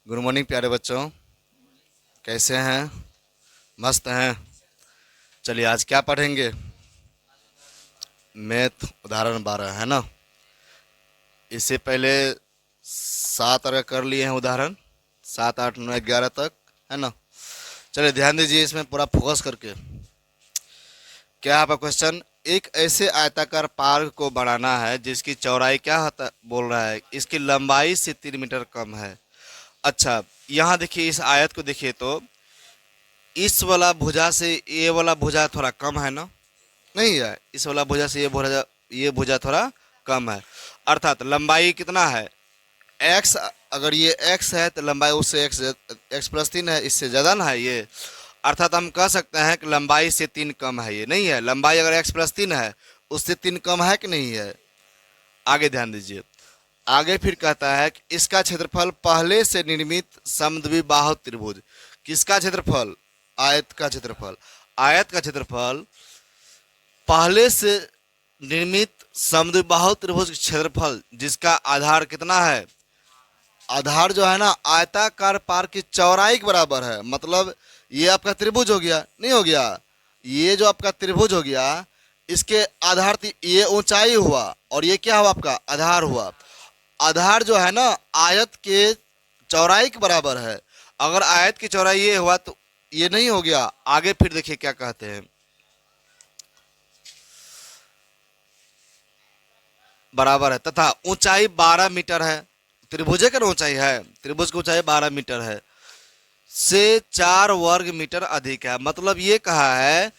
Good morning प्यारे बच्चों, कैसे हैं? मस्त हैं। चलिए आज क्या पढ़ेंगे? मैथ उदाहरण 12 है ना। इससे पहले 7 अगर कर लिए हैं उदाहरण, 7 8 9 11 तक, है ना। चलिए ध्यान दीजिए इसमें पूरा फोकस करके। क्या है आपका क्वेश्चन? एक ऐसे आयताकार पार्क को बनाना है जिसकी चौड़ाई क्या होता बोल रहा है, इसकी लंबाई से 3 मीटर कम है। अच्छा, यहाँ देखिए, इस आयत को देखिए तो इस वाला भुजा से ये वाला भुजा थोड़ा कम है ना, नहीं है? इस वाला भुजा से ये भुजा थोड़ा कम है। अर्थात लंबाई कितना है? एक्स। अगर ये एक्स है तो लंबाई उससे एक्स+3 है, इससे ज़्यादा ना है ये। अर्थात हम कह सकते हैं कि लंबाई से 3 कम है, ये नहीं है। लंबाई अगर x+3 है उससे 3 कम है कि नहीं है? आगे ध्यान दीजिए। आगे फिर कहता है कि इसका क्षेत्रफल पहले से निर्मित समद्विबाहु त्रिभुज। किसका क्षेत्रफल? आयत का क्षेत्रफल। आयत का क्षेत्रफल पहले से निर्मित समद्विबाहु त्रिभुज का क्षेत्रफल जिसका आधार कितना है? आधार जो है ना, आयताकार पार की चौड़ाई के बराबर है। मतलब ये आपका त्रिभुज हो गया, नहीं हो गया? ये जो आपका त्रिभुज हो गया, इसके आधार ये ऊंचाई हुआ और ये क्या हुआ? आपका आधार हुआ। आधार जो है ना आयत के चौड़ाई के बराबर है। अगर आयत की चौड़ाई ये हुआ तो ये नहीं हो गया। आगे फिर देखिए क्या कहते हैं। बराबर है तथा ऊंचाई 12 मीटर है। त्रिभुज का ऊंचाई है, त्रिभुज की ऊंचाई 12 मीटर है, से 4 वर्ग मीटर अधिक है। मतलब ये कहा है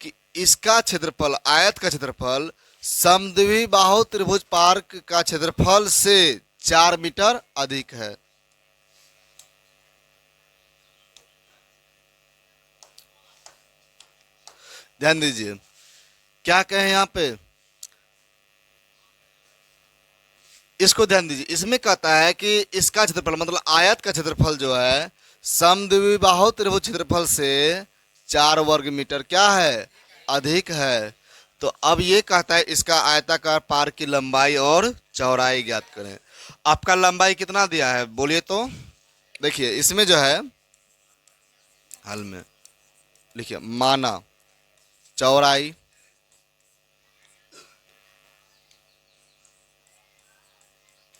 कि इसका क्षेत्रफल, आयत का क्षेत्रफल समद्विबाहु त्रिभुज पार्क का क्षेत्रफल से 4 मीटर अधिक है। ध्यान दीजिए क्या कहें यहाँ पे, इसको ध्यान दीजिए। इसमें कहता है कि इसका क्षेत्रफल मतलब आयत का क्षेत्रफल जो है समद्विबाहु त्रिभुज क्षेत्रफल से 4 वर्ग मीटर क्या है? अधिक है। तो अब ये कहता है इसका आयताकार पार की लंबाई और चौड़ाई ज्ञात करें। आपका लंबाई कितना दिया है बोलिए तो? देखिए इसमें जो है हल में लिखिए, माना चौड़ाई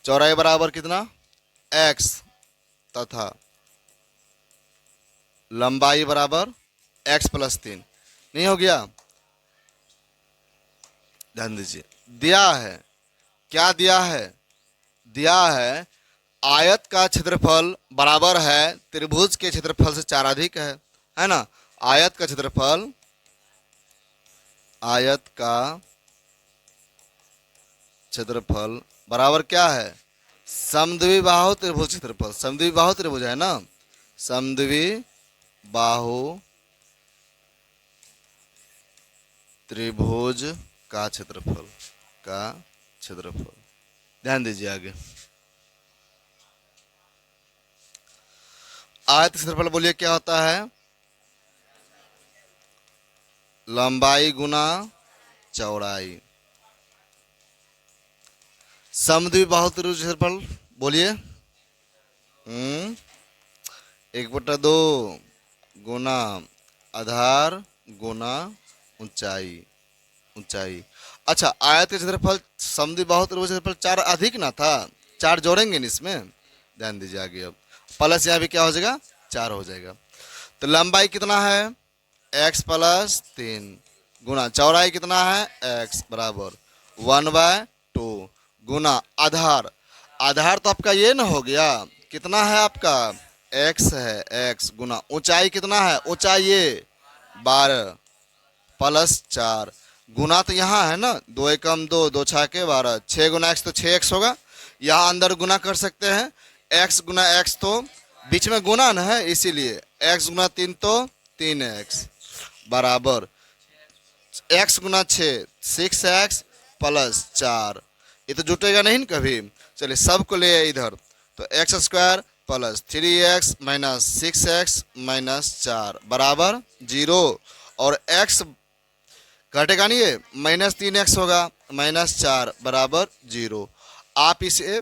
चौड़ाई बराबर कितना? x तथा लंबाई बराबर x+3। नहीं हो गया? ध्यान दीजिए, दिया है क्या? दिया है, दिया है आयत का क्षेत्रफल बराबर है त्रिभुज के क्षेत्रफल से 4 अधिक है ना। आयत का क्षेत्रफल, आयत का क्षेत्रफल बराबर क्या है? समद्विबाहु त्रिभुज क्षेत्रफल। समद्विबाहु त्रिभुज है ना, समद्विबाहु त्रिभुज का क्षेत्रफल, का क्षेत्रफल। ध्यान दीजिए आगे। आयत क्षेत्रफल बोलिए क्या होता है? लंबाई गुना चौड़ाई। समद्विबाहु त्रिभुज क्षेत्रफल बोलिए 1/2 गुना आधार गुना ऊंचाई, ऊंचाई। अच्छा, आयत के क्षेत्रफल समद्विबाहु त्रिभुज क्षेत्रफल 4 अधिक ना था, 4 जोड़ेंगे ना इसमें। ध्यान दीजिए आगे। अब प्लस यहाँ भी क्या हो जाएगा? 4 हो जाएगा। तो लंबाई कितना है? x+3 गुना चौड़ाई कितना है? x बराबर 1/2 गुना आधार। आधार तो आपका ये ना हो गया, कितना है आपका? x है, x गुना ऊंचाई कितना है? ऊंचाई ये 12 प्लस 4 गुना तो यहाँ है ना, 2 एकम 2, 2 छाके 12, 6 गुना x तो 6x होगा। यहाँ अंदर गुना कर सकते हैं, x गुना x तो बीच में गुना न है, इसीलिए x गुना 3 तो 3x बराबर x गुना 6 6x प्लस 4। ये तो जुटेगा नहीं न कभी। चलिए सबको ले आए इधर, तो x² plus 3x minus 6x minus 4 बराबर 0। और x घटेगा नहीं, ये -3x होगा, -4 बराबर 0। आप इसे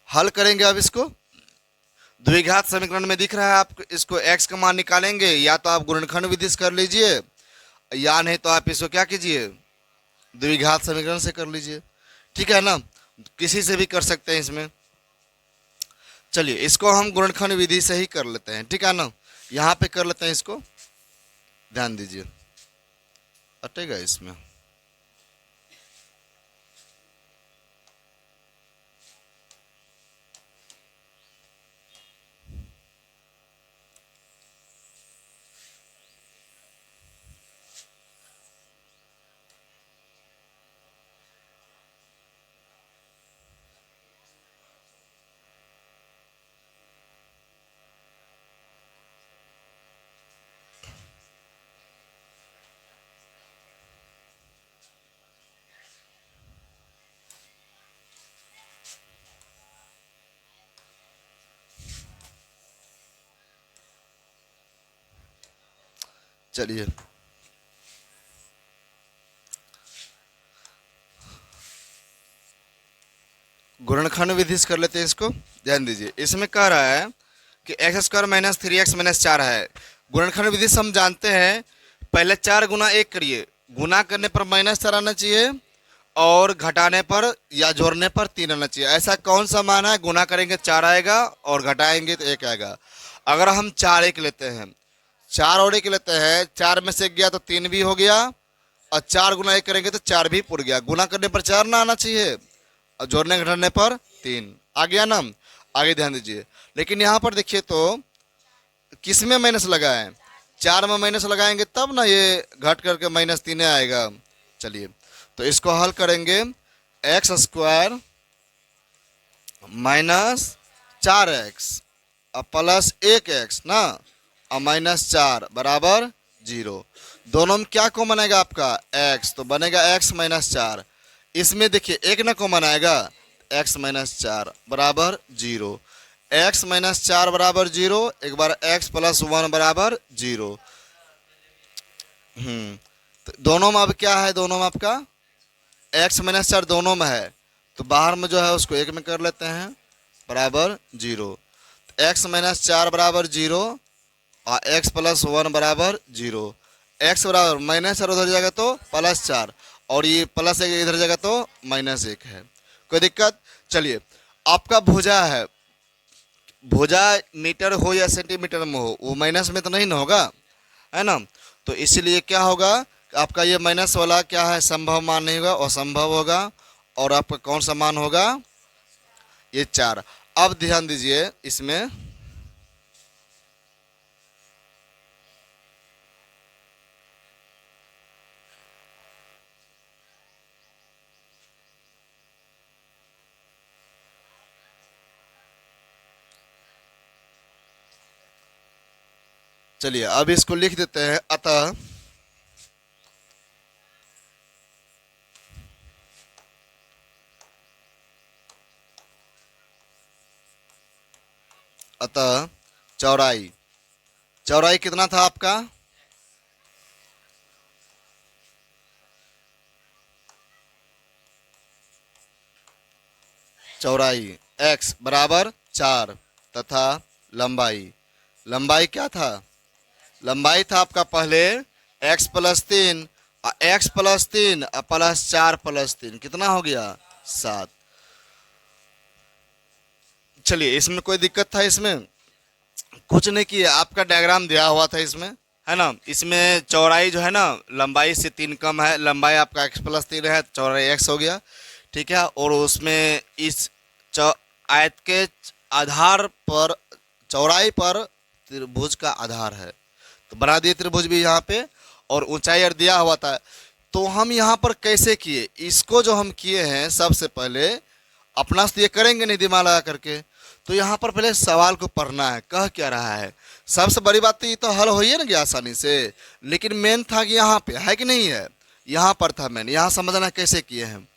हल करेंगे अब इसको। द्विघात समीकरण में दिख रहा है, आप इसको x का मान निकालेंगे, या तो आप गुणनखंड विधि से कर लीजिए, या नहीं तो आप इसको क्या कीजिए, द्विघात समीकरण से कर लीजिए। ठीक है ना, किसी से भी कर सकते हैं इसमें। चलिए इसको हम गुणनखंड विधि से ही कर लेते हैं। ठीक है ना, यहाँ पे कर लेते हैं इसको, ध्यान दीजिए, अटेगा इसमें। चलिए गुणनखंड विधि से कर लेते हैं इसको। ध्यान दीजिए, इसमें कह रहा है कि x square minus 3x minus 4 है। गुणनखंड विधि से हम जानते हैं, पहले 4 गुना 1 करिए, गुना करने पर -4 आना चाहिए और घटाने पर या जोड़ने पर 3 आना चाहिए। ऐसा कौन सा मान है, गुना करेंगे 4 आएगा और घटाएंगे तो 1 आएगा। अगर हम 4 1 लेते हैं, 4 और 1 लेते हैं, 4 में से 1 गया तो 3 भी हो गया, और 4 गुना 1 करेंगे तो 4 भी पुर गया। गुना करने पर 4 ना आना चाहिए और जोड़ने घटाने पर 3 आ गया ना। आगे ध्यान दीजिए, लेकिन यहाँ पर देखिए तो किस में माइनस लगा है, 4 में माइनस लगाएंगे तब ना ये घट करके -3 आएगा। चलिए तो इसको हल करेंगे, एक्स स्क्वायर माइनस 4x और प्लस 1x ना, और -4 बराबर 0। दोनों में क्या कॉमन आएगा आपका, x, तो बनेगा x माइनस 4। इसमें देखिए 1 ना कॉमन आएगा, x माइनस 4 बराबर 0। x माइनस 4 बराबर 0, एक बार x प्लस 1 बराबर 0। तो दोनों में अब क्या है, दोनों में आपका x माइनस 4 दोनों में है, तो बाहर में जो है उसको 1 में कर लेते हैं, बराबर 0। x माइनस 4 बराबर 0 और x प्लस 1 बराबर 0। x बराबर -4 उधर जाएगा तो +4, और ये +1 इधर जाएगा तो -1 है। कोई दिक्कत। चलिए आपका भुजा है, भुजा मीटर हो या सेंटीमीटर में हो, वो माइनस में तो नहीं ना होगा, है ना। तो इसीलिए क्या होगा, आपका ये माइनस वाला क्या है, संभव मान नहीं होगा, असंभव होगा, और आपका कौन सा मान होगा, ये 4। अब ध्यान दीजिए इसमें, चलिए अब इसको लिख देते हैं, अतः चौड़ाई, चौड़ाई कितना था आपका, चौड़ाई x बराबर 4 तथा लंबाई, लंबाई क्या था, लंबाई था आपका पहले x प्लस 3 और x प्लस 3 और प्लस 4 प्लस 3 कितना हो गया, 7। चलिए इसमें कोई दिक्कत था, इसमें कुछ नहीं किया, आपका डायग्राम दिया हुआ था इसमें, है ना। इसमें चौड़ाई जो है ना, लंबाई से 3 कम है, लंबाई आपका x प्लस 3 है, चौड़ाई x हो गया। ठीक है, और उसमें इस आयत के आधार पर, चौड़ाई पर त्रिभुज का आधार है, तो बना दिए त्रिभुज भी यहाँ पे, और ऊंचाई और दिया हुआ था। तो हम यहाँ पर कैसे किए, इसको जो हम किए हैं, सबसे पहले अपना से ये करेंगे नहीं दिमाग लगा करके, तो यहाँ पर पहले सवाल को पढ़ना है, कह क्या रहा है। सबसे बड़ी बात तो ये तो हल हो ही ना गया आसानी से, लेकिन मेन था कि यहाँ पे है कि नहीं है, यहाँ पर था मेन, यहाँ समझना कैसे किए हैं।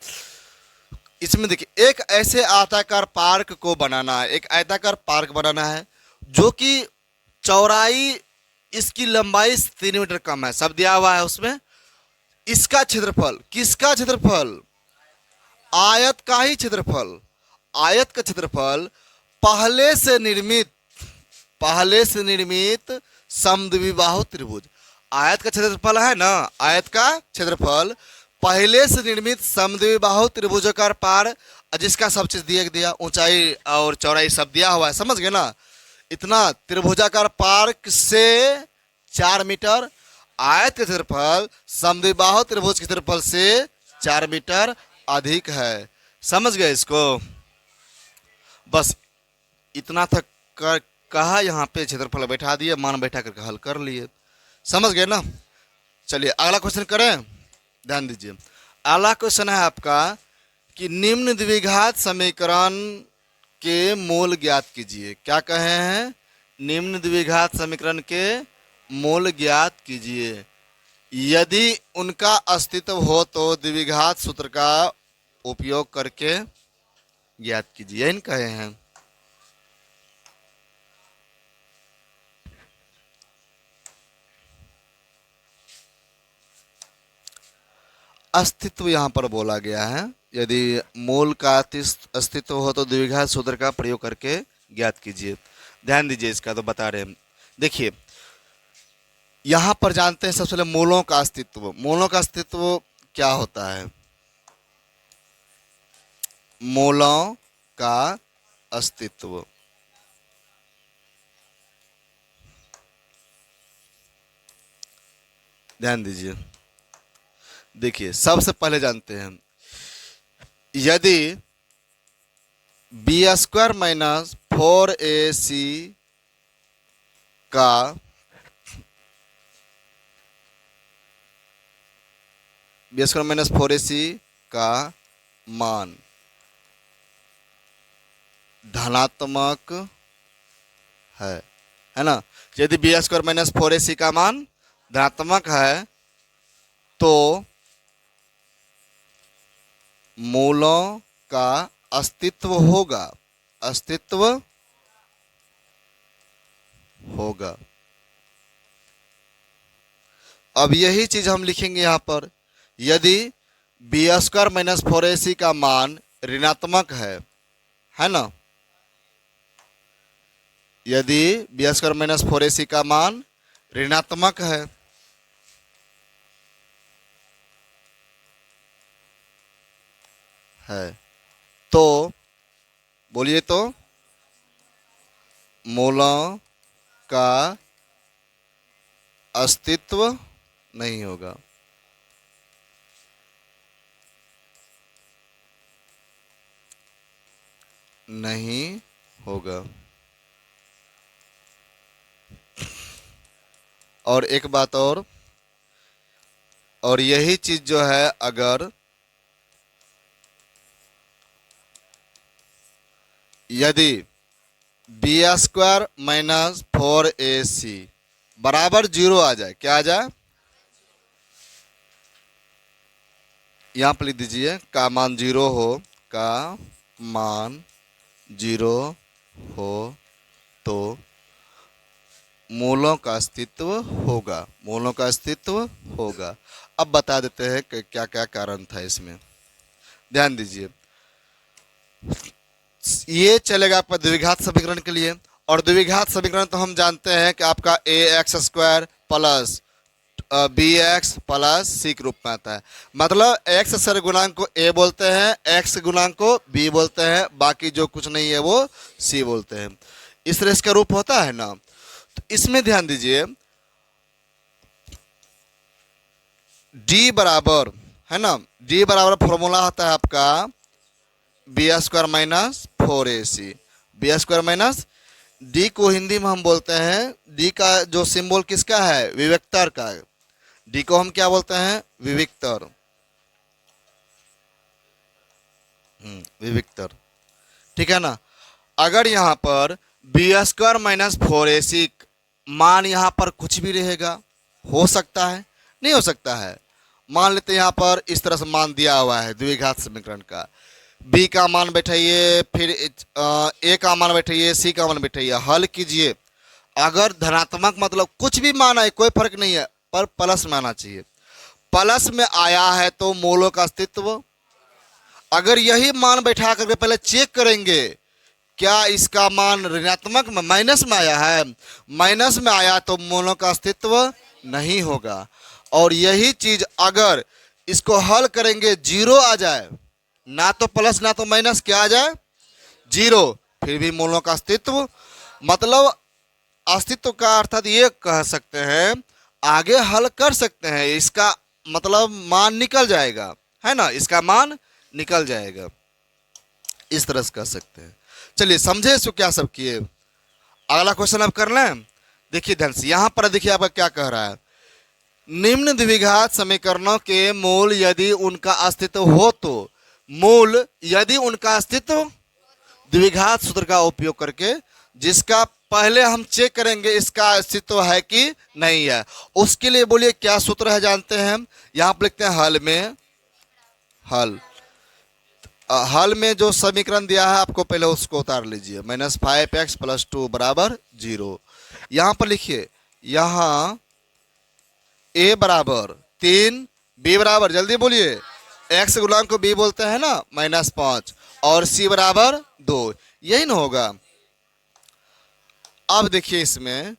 इसमें देखिए एक ऐसे आयताकार पार्क को बनाना है, एक आयताकार पार्क बनाना है जो कि चौड़ाई इसकी लंबाई 3 मीटर कम है, सब दिया हुआ है उसमें। इसका क्षेत्रफल, किसका क्षेत्रफल, आयत का ही क्षेत्रफल, आयत का क्षेत्रफल पहले से निर्मित पहले से निर्मित समद्विबाहु त्रिभुज। आयत का क्षेत्रफल है ना, आयत का क्षेत्रफल पहले से निर्मित समद्विबाहु त्रिभुजाकार पार, जिसका सब चीज दिया ऊंचाई और चौड़ाई सब दिया हुआ है, समझ गए ना। इतना त्रिभुजाकार पार से 4 मीटर, आयत का क्षेत्रफल समद्विबाहु त्रिभुज के क्षेत्रफल से 4 मीटर अधिक है। समझ गए इसको। बस इतना तक कहा, यहाँ पे क्षेत्रफल बैठा दिए, मान बैठा करके हल कर लिए। समझ गए ना। चलिए अगला क्वेश्चन करें, ध्यान दीजिए। अगला क्वेश्चन है आपका कि निम्न द्विघात समीकरण के मूल ज्ञात कीजिए। क्या कहे हैं? निम्न द्विघात समीकरण के मूल ज्ञात कीजिए। यदि उनका अस्तित्व हो तो द्विघात सूत्र का उपयोग करके ज्ञात कीजिए। यही कहे हैं। अस्तित्व यहाँ पर बोला गया है। यदि मूल का अस्तित्व हो तो द्विघात सूत्र का प्रयोग करके ज्ञात कीजिए। ध्यान दीजिए इसका, तो बता रहे हैं। देखिए यहाँ पर जानते हैं सबसे पहले मूलों का अस्तित्व। मूलों का अस्तित्व क्या होता है? मूलों का अस्तित्व, ध्यान दीजिए। देखिए सबसे पहले जानते हैं, यदि बी स्क्वायर माइनस 4ac का बी स्क्वायर माइनस 4ac का मान धनात्मक है ना। यदि बी स्क्वायर माइनस 4ac का मान धनात्मक है तो मूलों का अस्तित्व होगा, अस्तित्व होगा। अब यही चीज हम लिखेंगे यहां पर। यदि बी स्क्वायर माइनस 4ac का मान ऋणात्मक है ना। यदि बी स्क्वायर माइनस 4ac का मान ऋणात्मक है तो बोलिए, तो मूलों का अस्तित्व नहीं होगा। नहीं होगा। और एक बात और यही चीज जो है, अगर यदि बी स्क्वायर माइनस 4ac बराबर 0 आ जाए, क्या आ जाए? यहां पर लिख दीजिए का मान 0 हो, का मान 0 हो तो मूलों का अस्तित्व होगा, मूलों का अस्तित्व होगा। अब बता देते हैं कि क्या क्या कारण था इसमें। ध्यान दीजिए, ये चलेगा आपका द्विघात समीकरण के लिए। और द्विघात समीकरण तो हम जानते हैं कि आपका ax square plus bx plus c के रूप में आता है। मतलब x सर गुणांक को a बोलते हैं, x गुणांक को b बोलते हैं, बाकी जो कुछ नहीं है वो c बोलते हैं। इस तरह इसका रूप होता है ना। तो इसमें ध्यान दीजिए, d बराबर है ना, d बराबर फॉर्मूला होता है आपका B square minus 4ac। B square minus D को हिंदी में हम बोलते हैं, डी का जो सिंबल किसका है? विवेक्तर का। डी को हम क्या बोलते हैं? विविक्तर। विविक्तर, ठीक है ना। अगर यहां पर बी स्क्वायर माइनस 4ac मान यहां पर कुछ भी रहेगा, हो सकता है, नहीं हो सकता है। मान लेते हैं यहां पर इस तरह से मान दिया हुआ है द्विघात समीकरण का। b का मान बैठाइए, फिर a का मान बैठाइए, c का मान बैठाइए, हल कीजिए। अगर धनात्मक मतलब कुछ भी मान आए कोई फर्क नहीं है, पर प्लस में आना चाहिए। प्लस में आया है तो मूलों का अस्तित्व। अगर यही मान बैठा करके पहले चेक करेंगे क्या इसका मान ऋणात्मक में माइनस में आया है? माइनस में आया तो मूलों का अस्तित्व नहीं होगा। और यही चीज अगर इसको हल करेंगे जीरो आ जाए, ना तो प्लस ना तो माइनस, क्या आ जाए? जीरो, फिर भी मूलों का अस्तित्व, मतलब अस्तित्व का अर्थात ये कह सकते हैं, आगे हल कर सकते हैं, इसका मतलब मान निकल जाएगा, है ना, इसका मान निकल जाएगा, इस तरह से कह सकते हैं। चलिए समझे इसको क्या सब किए। अगला क्वेश्चन अब कर लें। देखिए ध्यान से, यहां पर देखिए आपका क्या कह रहा है, निम्न द्विघात समीकरणों के मूल यदि उनका अस्तित्व हो तो, मूल यदि उनका अस्तित्व, द्विघात सूत्र का उपयोग करके, जिसका पहले हम चेक करेंगे इसका अस्तित्व है कि नहीं है। उसके लिए बोलिए क्या सूत्र है जानते हैं हम, यहां पर लिखते हैं हल में, हल में जो समीकरण दिया है आपको पहले उसको उतार लीजिए, -5x + 2 = 0। यहां पर लिखिए, यहां a = 3, b = जल्दी बोलिए, x गुणांक को b बोलते हैं ना, -5, और c = 2, यही ना होगा। अब देखिए इसमें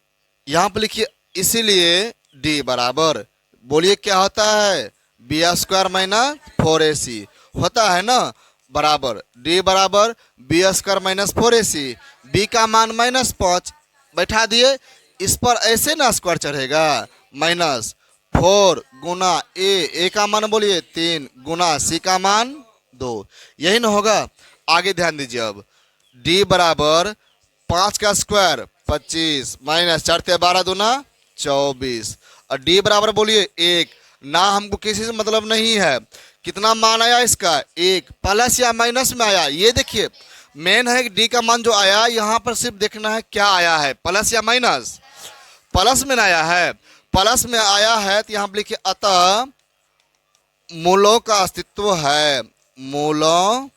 यहां पर लिखिए, इसीलिए d बराबर, बोलिए क्या होता है, b² - 4ac होता है ना, बराबर d बराबर b² - 4ac, b का मान -5 बैठा दिए, इस पर ऐसे ना स्क्वायर चढ़ेगा, -4 गुना a का मान बोलिए 3 गुना c का मान 2, यही ना होगा। आगे ध्यान दीजिए, अब d बराबर 5 का स्क्वायर 25 -4 × 12 दूना 24, और d बराबर बोलिए 1, ना हमको किसी से मतलब नहीं है, कितना मान आया इसका 1, प्लस या माइनस में आया, ये देखिए मेन है कि डी का मान जो आया यहाँ पर सिर्फ देखना है क्या आया है, प्लस या माइनस, प्लस में आया है, प्लस में आया है तो यहाँ पर लिखिए अतः मूलों का अस्तित्व है, मूलों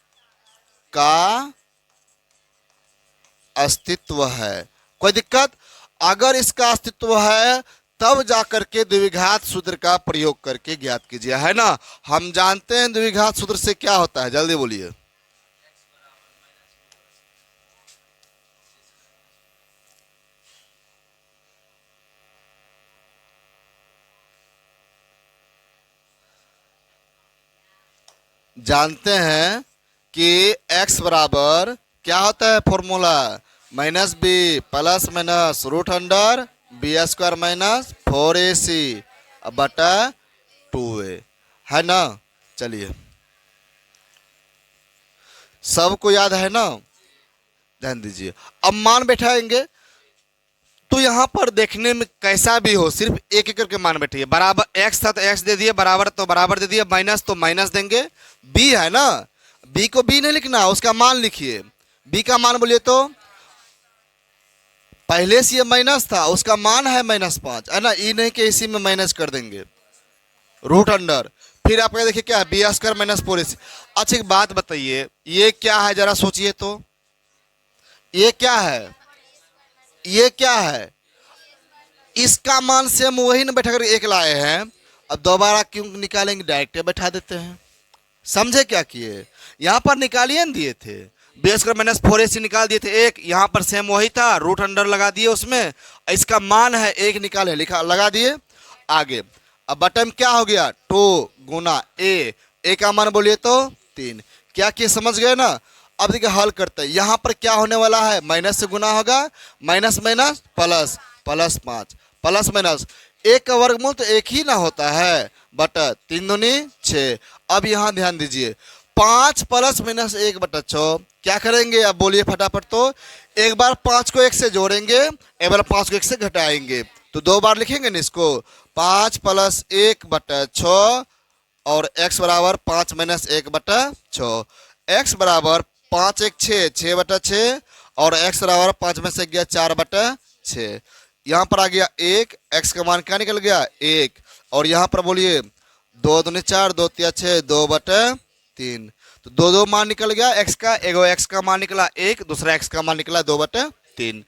का अस्तित्व है। कोई दिक्कत? अगर इसका अस्तित्व है तब जाकर के द्विघात सूत्र का प्रयोग करके ज्ञात कीजिए, है ना। हम जानते हैं द्विघात सूत्र से क्या होता है, जल्दी बोलिए। जानते हैं कि x बराबर क्या होता है फॉर्मूला, -b + -√b² - 4ac बटा 2a, है ना। चलिए सबको याद है ना, ध्यान दीजिए। अब मान बैठाएंगे तो यहाँ पर देखने में कैसा भी हो, सिर्फ एक एक करके मान बैठिए, बराबर x था तो x दे दिए, बराबर तो बराबर दे दिए, माइनस तो माइनस देंगे, b है ना, b को b नहीं लिखना, उसका मान लिखिए, b का मान बोलिए तो पहले से ये माइनस था, उसका मान है -5, है ना, ई नहीं कि इसी में माइनस कर देंगे, √, फिर आपका देखिए क्या है b² - 4ac। अच्छा एक बात बताइए, ये क्या है जरा सोचिए तो, ये क्या है, ये क्या है, इसका मान से हम वही ना बैठा कर एक लाए हैं, अब दोबारा क्यों निकालेंगे, डायरेक्ट बैठा देते हैं, समझे क्या किए, यहाँ पर निकालिए न दिए थे, b² - 4ac निकाल दिए थे, एक यहाँ पर सेम वही था, √, लगा दिए उसमें, इसका मान है एक निकाले, लिखा लगा दिए आगे। अब बटन क्या हो गया 2 गुना a का मान बोलिए तो 3, क्या किए समझ गए ना। अब देखिए हल करते हैं, यहाँ पर क्या होने वाला है, माइनस से गुना होगा, minus minus plus, +5 plus minus, एक का वर्गमूल तो एक ही ना होता है, बटा 3 दूनी 6। अब यहाँ ध्यान दीजिए, 5 + -1 बटा 6, क्या करेंगे अब बोलिए फटाफट, तो एक बार 5 को 1 से जोड़ेंगे, एक बार 5 को 1 से घटाएंगे, तो 2 बार लिखेंगे ना इसको, 5 + 1 बटा 6 और x बराबर 5 - 1 बटा 6, x बराबर 5 × 1 = 6 बटा 6, और x बराबर 5 में से गया 4 बटा 6, यहाँ पर आ गया 1, x का मान क्या निकल गया 1, और यहाँ पर बोलिए 2 दूनी 4, 2 × 6, 2 बटा 3, तो 2 मान निकल गया x का, एगो x का मान निकला 1, दूसरा x का मान निकला 2 बटा 3।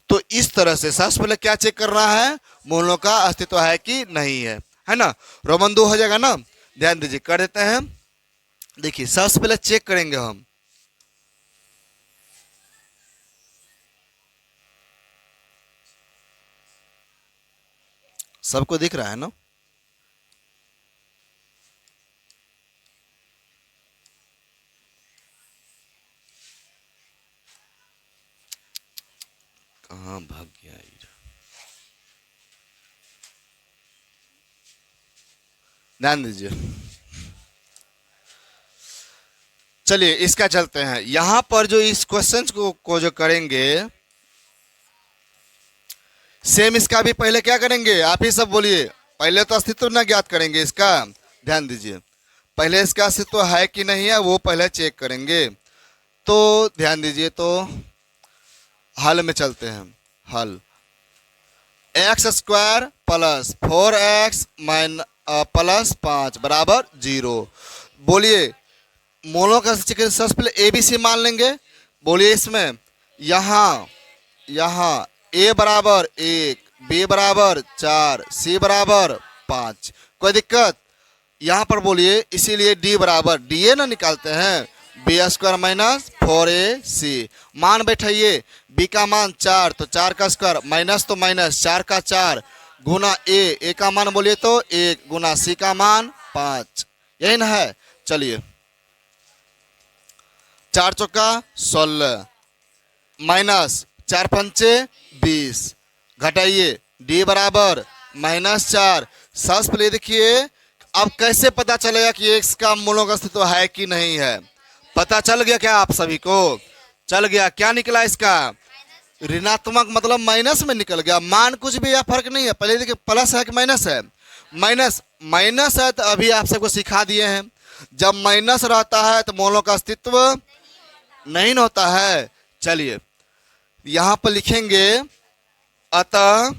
तो इस तरह से सबसे पहले क्या चेक कर रहा है, मूलों का अस्तित्व है कि नहीं है ना। रोमन 2 हो जाएगा ना, ध्यान दीजिए कर देते हैं। देखिए सबसे पहले चेक करेंगे हम, सबको दिख रहा है ना? कहाँ भाग गया ये? ध्यान दीजिए। चलिए इसका चलते हैं। यहां पर जो इस क्वेश्चन को जो करेंगे, सेम इसका भी पहले क्या करेंगे, आप ही सब बोलिए। पहले तो अस्तित्व ना ज्ञात करेंगे इसका, ध्यान दीजिए। पहले इसका अस्तित्व है कि नहीं है वो पहले चेक करेंगे। तो ध्यान दीजिए, तो हल में चलते हैं। हल x square plus 4x plus 5 बराबर 0। बोलिए मोलों का सबसे पहले ए बी सी मान लेंगे। बोलिए इसमें यहाँ ए बराबर 1, बी बराबर 4, सी बराबर 5। कोई दिक्कत? यहाँ पर बोलिए इसीलिए डी बराबर डी ए ना निकालते हैं, बी स्क्वायर माइनस 4ac। मान बैठाइए, बी का मान 4 तो 4 का स्क्वायर माइनस तो माइनस 4 का 4 गुना ए का मान बोलिए तो 1 गुना सी का मान 5। यही ना है? चलिए 4 चौका 16 माइनस 4 पंचे 20, घटाइए डी बराबर -4। सबसे पहले देखिए अब कैसे पता चलेगा कि एक्स का मूलों का अस्तित्व है कि नहीं है? पता चल गया क्या आप सभी को? चल गया। क्या निकला इसका? ऋणात्मक मतलब माइनस में निकल गया। मान कुछ भी या फर्क नहीं है। पहले देखिए प्लस है कि माइनस है? माइनस है। तो अभी आप सबको सिखा दिए हैं, जब माइनस रहता है तो मोलों का अस्तित्व नहीं होता है। चलिए यहां पर लिखेंगे अतः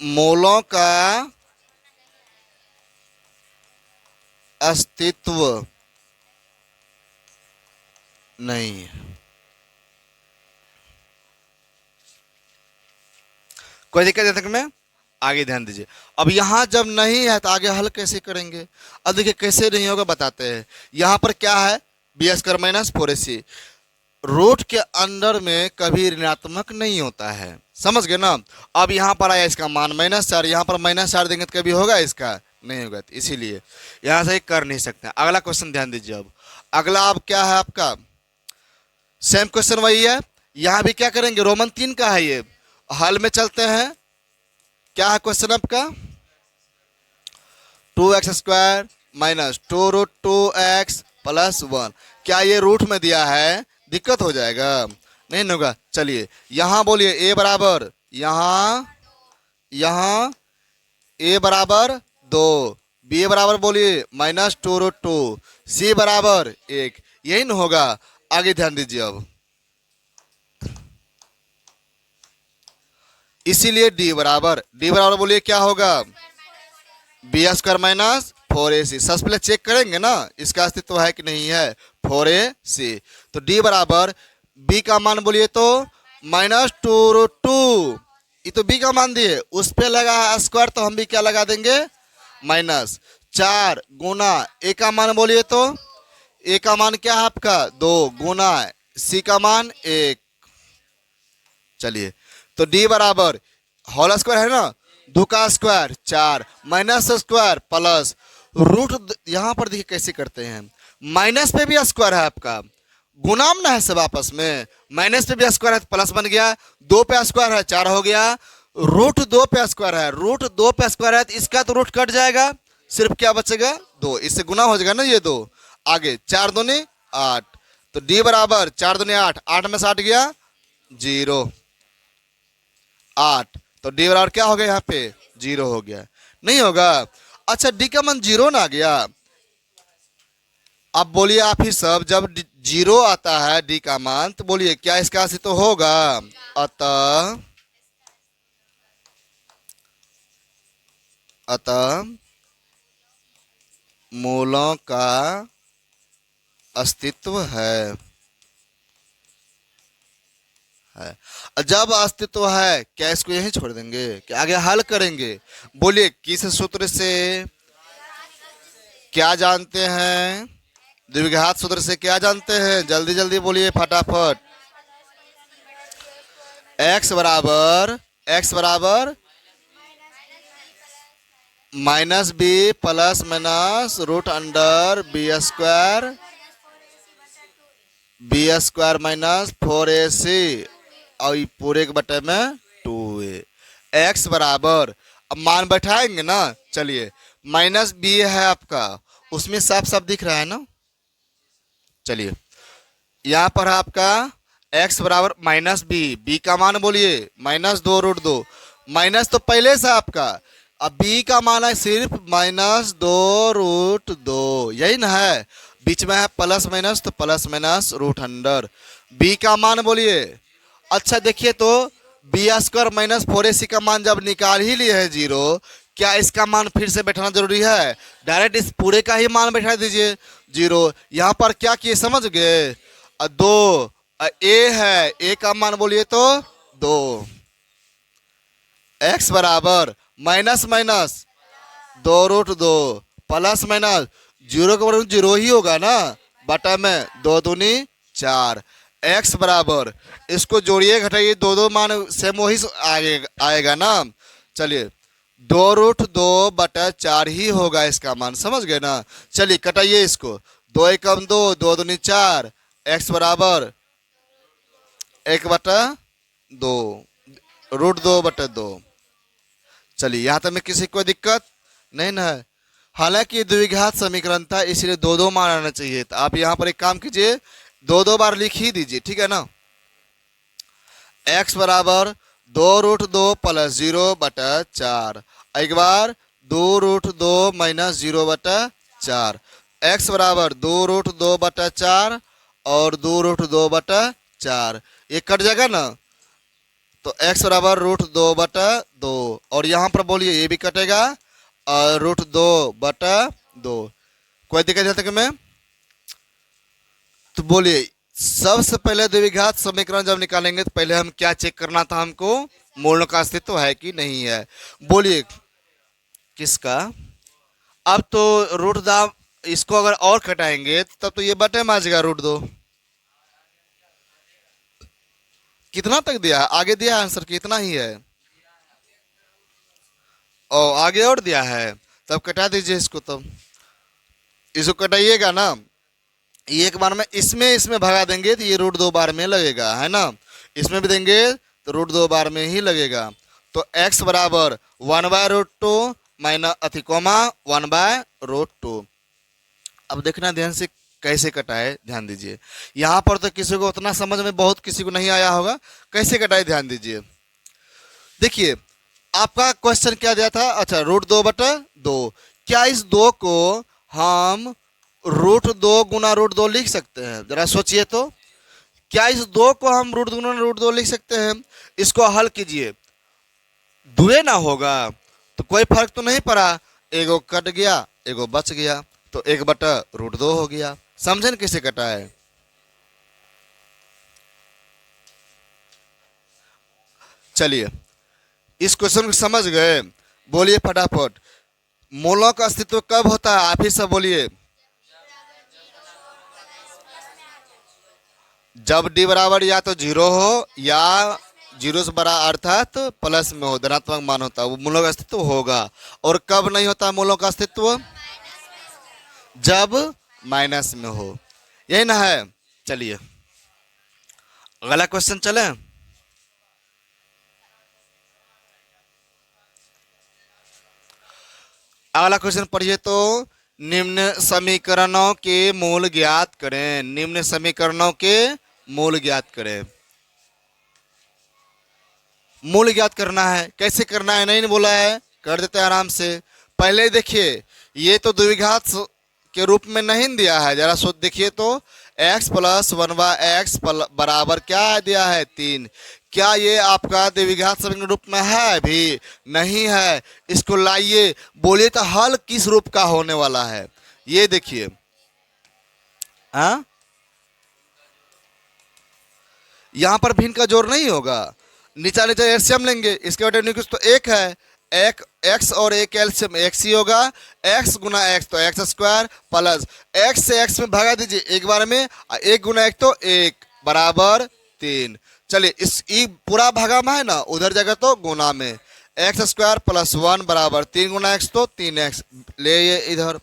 मोलों का अस्तित्व नहीं है। कोई दिक्कत है तक में? आगे ध्यान दीजिए। अब यहां जब नहीं है तो आगे हल कैसे करेंगे? अब देखिए कैसे नहीं होगा बताते हैं। यहां पर क्या है? B square minus 4ac। Root के अंदर में कभी ऋणात्मक नहीं होता है, समझ गए ना? अब यहाँ पर आया इसका मान -4, यहाँ पर -4 देंगे तो कभी होगा इसका? नहीं होगा। तो इसीलिए यहाँ से कर नहीं सकते। अगला क्वेश्चन ध्यान दीजिए। अब अगला अब क्या है आपका? सेम क्वेश्चन वही है। यहाँ भी क्या करेंगे? रोमन 3 का है ये। हल में चलते हैं। क्या है क्वेश्चन आपका? 2x square minus 2√2x plus 1। क्या ये रूट में दिया है? दिक्कत हो जाएगा, नहीं होगा। चलिए यहां बोलिए ए बराबर, यहां ए बराबर 2, बी बराबर बोलिए -2√2, सी बराबर 1। यही न होगा? आगे ध्यान दीजिए। अब इसीलिए डी बराबर बोलिए क्या होगा? B square minus 4ac। सबसे पहले चेक करेंगे ना इसका अस्तित्व है कि नहीं है, 4ac। तो डी बराबर बी का मान बोलिए तो -2√2। ये तो बी का मान दिए, उस पे लगा है स्क्वायर तो हम भी क्या लगा देंगे? -4 गुना ए का मान बोलिए तो ए का मान क्या है आपका? 2 गुना सी का मान 1। चलिए तो डी बराबर होल स्क्वायर है ना, 2 का square 4 minus square plus root. यहां पर देखिए कैसे करते हैं, माइनस पे भी स्क्वायर है आपका, गुणाम ना है सब आपस में। माइनस पे भी स्क्वायर है तो प्लस बन गया, 2 पे स्क्वायर है 4 हो गया, √2 पे स्क्वायर है, √2 पे स्क्वायर है तो इसका तो रूट कट जाएगा, सिर्फ क्या बचेगा? 2। इससे गुना हो जाएगा ना ये 2। आगे 4 दूनी 8, तो डी बराबर 4 दूनी 8, 8 में से 8 गया 0, 8। तो डी बराबर क्या हो गया? यहाँ पे 0 हो गया। नहीं होगा? अच्छा डी का मान 0 ना गया। अब बोलिए आप ही सब, जब 0 आता है डी का मान तो बोलिए क्या इसका अस्तित्व तो होगा? अतः मूलों का अस्तित्व है। जब अस्तित्व है क्या इसको यहीं छोड़ देंगे? क्या आगे हल करेंगे? बोलिए किस सूत्र से? क्या जानते हैं? द्विघात सूत्र से क्या जानते हैं? जल्दी जल्दी बोलिए फटाफट। x बराबर minus B plus minus root under B square minus 4ac और ये पूरे के बटे में 2a एक्स बराबर, अब मान बैठाएंगे ना। चलिए माइनस बी है आपका, उसमें साफ साफ दिख रहा है ना। चलिए यहाँ पर है आपका x बराबर माइनस बी का मान बोलिए -2√2। माइनस तो पहले से आपका, अब b का मान है सिर्फ -2√2, यही ना है। बीच में है प्लस माइनस, तो plus minus root under b का मान बोलिए। अच्छा देखिए तो बी² माइनस 4ac का मान जब निकाल ही लिए है 0, क्या इसका मान फिर से बैठाना जरूरी है? डायरेक्ट इस पूरे का ही मान बैठा दीजिए 0। यहाँ पर क्या किए समझ गए? 2 ए है, ए का मान बोलिए तो 2। एक्स बराबर माइनस माइनस 2√2 प्लस माइनस 0 के बराबर 0 ही होगा ना, बटा में 2 दूनी 4। एक्स बराबर, इसको जोड़िए घटाइए, दो मान सेम वही आएगा ना। चलिए 2√2 बटा 4 ही होगा इसका मान, समझ गए ना। चलिए कटाइए इसको, 2 एकम 2, 2 दूनी 4, एक्स बराबर 1/2 √2/2। चलिए यहाँ तक में किसी को दिक्कत नहीं ना है। हालांकि ये द्विघात समीकरण था, इसलिए 2 मान आना चाहिए। तो आप यहाँ पर एक काम कीजिए, 2 बार लिख ही दीजिए, ठीक है ना। x बराबर 2√2 प्लस 0/4, एक बार 2√2 माइनस 0/4, x बराबर 2√2/4 और 2√2/4, ये कट जाएगा ना, तो x बराबर √2/2 और यहाँ पर बोलिए ये भी कटेगा और √2/2। कोई दिक्कत है तक में? तो बोलिए सबसे पहले द्विघात समीकरण जब निकालेंगे तो पहले हम क्या चेक करना था हमको? मूलों का अस्तित्व है कि नहीं है। बोलिए किसका? अब तो √2, इसको अगर और घटाएंगे तब तो ये बटे में आ जाएगा √2। कितना तक दिया है? आगे दिया है आंसर, कितना ही है? और आगे और दिया है, तब कटा दीजिए इसको। तब इसको कटाइएगा ना, एक बार में इसमें भगा देंगे तो ये √2 बार में लगेगा, है ना। इसमें भी देंगे तो √2 बार में ही लगेगा। तो x बराबर 1/√2 माइनस अथिकोमा 1/√2। अब देखना ध्यान से कैसे कटाए, ध्यान दीजिए। यहाँ पर तो किसी को उतना समझ में बहुत किसी को नहीं आया होगा, कैसे कटाए ध्यान दीजिए। देखिए आपका क्वेश्चन क्या दिया था? अच्छा √2/2, क्या इस 2 को हम √2 गुना √2 लिख सकते हैं? जरा सोचिए तो, क्या इस 2 को हम √2 गुना √2 लिख सकते हैं? इसको हल कीजिए, दुए ना होगा तो कोई फर्क तो नहीं पड़ा, एगो कट गया एगो बच गया, तो 1/√2 हो गया। समझे न कैसे कटा है? चलिए इस क्वेश्चन को समझ गए? बोलिए फटाफट, मूलों का अस्तित्व कब होता है? आप ही सब बोलिए। जब d बराबर या तो 0 हो या 0 से बड़ा अर्थात प्लस में हो, धनात्मक मान होता है, वो मूलों का अस्तित्व होगा। और कब नहीं होता मूलों का अस्तित्व? जब माइनस में हो, यही ना है। चलिए अगला क्वेश्चन चले। अगला क्वेश्चन पढ़िए तो, निम्न समीकरणों के मूल ज्ञात करें। निम्न समीकरणों के मूल ज्ञात करें। मूल ज्ञात करना है, कैसे करना है नहीं बोला है, कर देते हैं आराम से। पहले देखिए ये तो द्विघात के रूप में नहीं दिया है, जरा सोच देखिए तो, x + 1/x बराबर क्या दिया है? 3। क्या ये आपका द्विघात समीकरण रूप में है? भी नहीं है। इसको लाइए, बोलिए तो हल किस रूप का होने वाला है? ये देखिए, हाँ यहाँ पर भिन्न का जोड़ नहीं होगा, नीचा नीचा एलसीएम लेंगे, इसके बाद न्यूक्लियस तो 1 है, एक x और एक एलसीएम x ही होगा, x गुना x तो x² प्लस x से x में भगा दीजिए एक बार में, 1 गुना 1 तो 1 बराबर 3। चलिए इस पूरा भागा में है ना, उधर जगह तो गुना में, एक्स स्क्वायर प्लस 1 बराबर 3 गुना एक्स तो 3x, ले ये इधर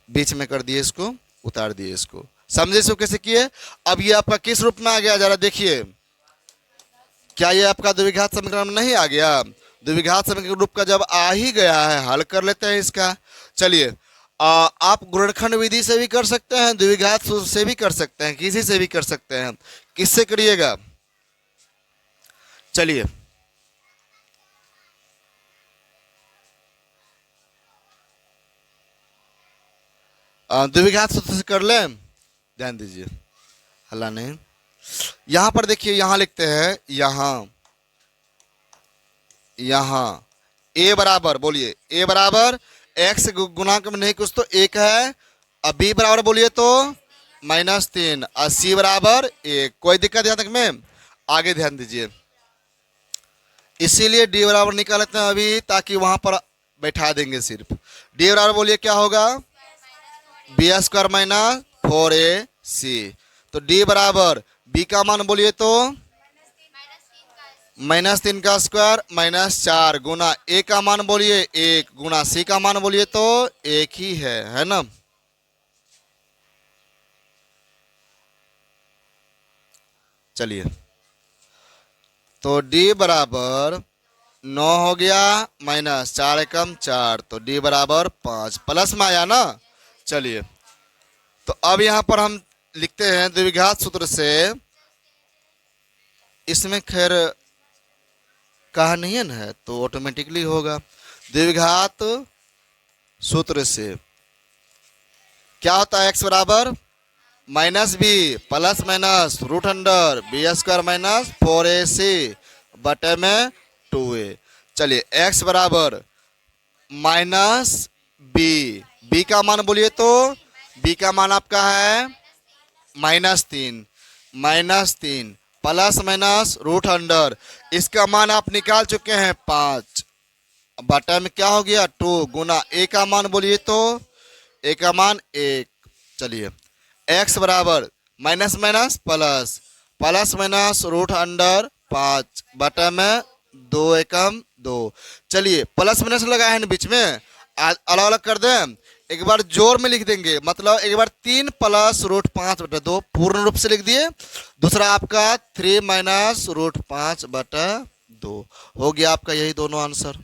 बीच में कर दिए, इसको उतार दिए, इसको समझे इसको कैसे किए। अब ये आपका किस रूप में आ गया जरा देखिए, क्या ये आपका द्विघात समीकरण में नहीं आ गया। द्विघात समीकरण रूप का जब आ ही गया है, हल कर लेते हैं इसका। चलिए आप गुणनखंड विधि से भी कर सकते हैं, द्विघात सूत्र से भी कर सकते हैं, किसी से भी कर सकते हैं। किससे करिएगा, चलिए द्विघात सूत्र से कर लें, ध्यान दीजिए, हल्ला नहीं। यहां पर देखिए, यहां लिखते हैं, यहां a बराबर, बोलिए a बराबर x गुणांक में नहीं कुछ तो 1 है, अब b बराबर बोलिए तो -3 और c बराबर 1। कोई दिक्कत यहाँ तक में, आगे ध्यान दीजिए। इसीलिए d बराबर निकाल लेते हैं अभी, ताकि वहां पर बैठा देंगे सिर्फ। d बराबर बोलिए क्या होगा, b² माइनस 4ac। तो d बराबर b का मान बोलिए तो -3 का स्क्वायर -4 गुना a का मान बोलिए 1 गुना c का मान बोलिए तो 1 ही है ना। चलिए तो d बराबर 9 हो गया, -4 एकम 4, तो d बराबर 5, प्लस में आया ना। चलिए तो अब यहां पर हम लिखते हैं द्विघात सूत्र से, इसमें खैर कहा नहीं है ना, तो ऑटोमेटिकली होगा। द्विघात सूत्र से क्या होता है, x बराबर -b plus minus root under b² minus 4ac बटे में 2a। चलिए x बराबर -b, b का मान बोलिए तो b का मान आपका है -3 प्लस माइनस रूट अंडर, इसका मान आप निकाल चुके हैं 5 बटा में क्या हो गया 2 गुना a का मान बोलिए तो a का मान 1। चलिए x बराबर minus minus plus minus root under 5 बटा में 2 एकम 2। चलिए प्लस माइनस लगा है ना बीच में, अलग अलग कर दें, एक बार जोर में लिख देंगे, मतलब एक बार 3 प्लस रूट 5 बटा 2 पूर्ण रूप से लिख दिए, दूसरा आपका 3 माइनस रूट 5 बटा 2 हो गया आपका, यही दोनों आंसर।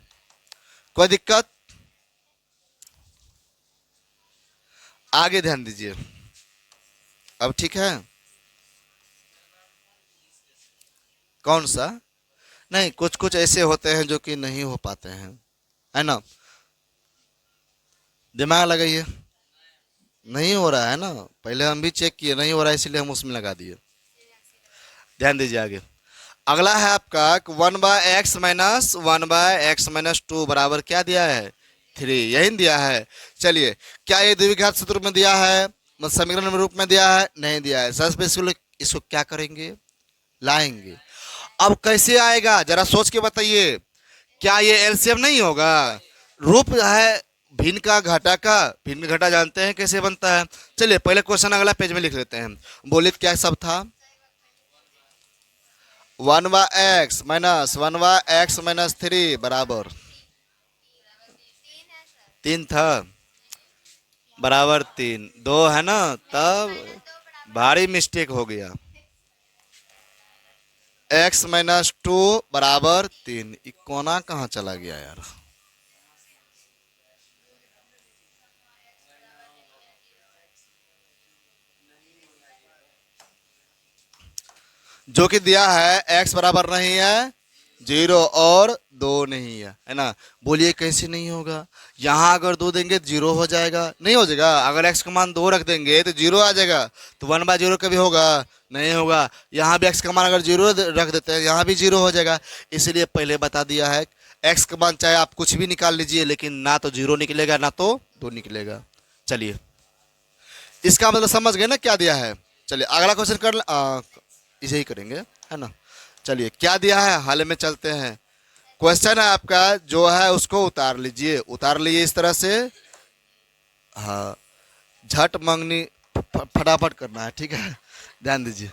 कोई दिक्कत, आगे ध्यान दीजिए, अब ठीक है। कौन सा, नहीं कुछ कुछ ऐसे होते हैं जो कि नहीं हो पाते हैं, है ना, दिमाग लगाइए। नहीं हो रहा है ना, पहले हम भी चेक किए नहीं हो रहा है, इसलिए हम उसमें लगा दिए। ध्यान दीजिए आगे, अगला है आपका 1/x माइनस 1/x माइनस 2 बराबर क्या दिया है 3, यही दिया है। चलिए क्या ये द्विघात सूत्र में दिया है, समीकरण में रूप में दिया है, नहीं दिया है, सबसे इसको क्या करेंगे, लाएंगे। अब कैसे आएगा जरा सोच के बताइए, क्या ये एलसीएम नहीं होगा, रूप है भिन्न का घटा का, भिन्न घटा जानते हैं कैसे बनता है। चलिए पहले क्वेश्चन अगला पेज में लिख लेते हैं, बोलिए क्या सब था, 1/x माइनस 1/x माइनस 3 बराबर 3 था, बराबर 3 2 है ना, तब भारी मिस्टेक हो गया, x माइनस 2 बराबर 3, कोना कहाँ चला गया यार, जो कि दिया है x बराबर नहीं है 0 और 2 नहीं है ना। बोलिए कैसे नहीं होगा, यहाँ अगर 2 देंगे तो 0 हो जाएगा, नहीं हो जाएगा, अगर x का मान 2 रख देंगे तो 0 आ जाएगा, तो 1/0 कभी होगा, नहीं होगा। यहाँ भी x का मान अगर 0 रख देते हैं, यहाँ भी 0 हो जाएगा, इसलिए पहले बता दिया है x का मान चाहे आप कुछ भी निकाल लीजिए, लेकिन ना तो 0 निकलेगा ना तो 2 निकलेगा। चलिए इसका मतलब समझ गए ना क्या दिया है। चलिए अगला क्वेश्चन कर इसे ही करेंगे, है ना। चलिए क्या दिया है, हल में चलते हैं। क्वेश्चन है आपका जो है उसको उतार लीजिए, उतार लीजिए इस तरह से, हाँ झट मंगनी फटाफट करना है, ठीक है, ध्यान दीजिए।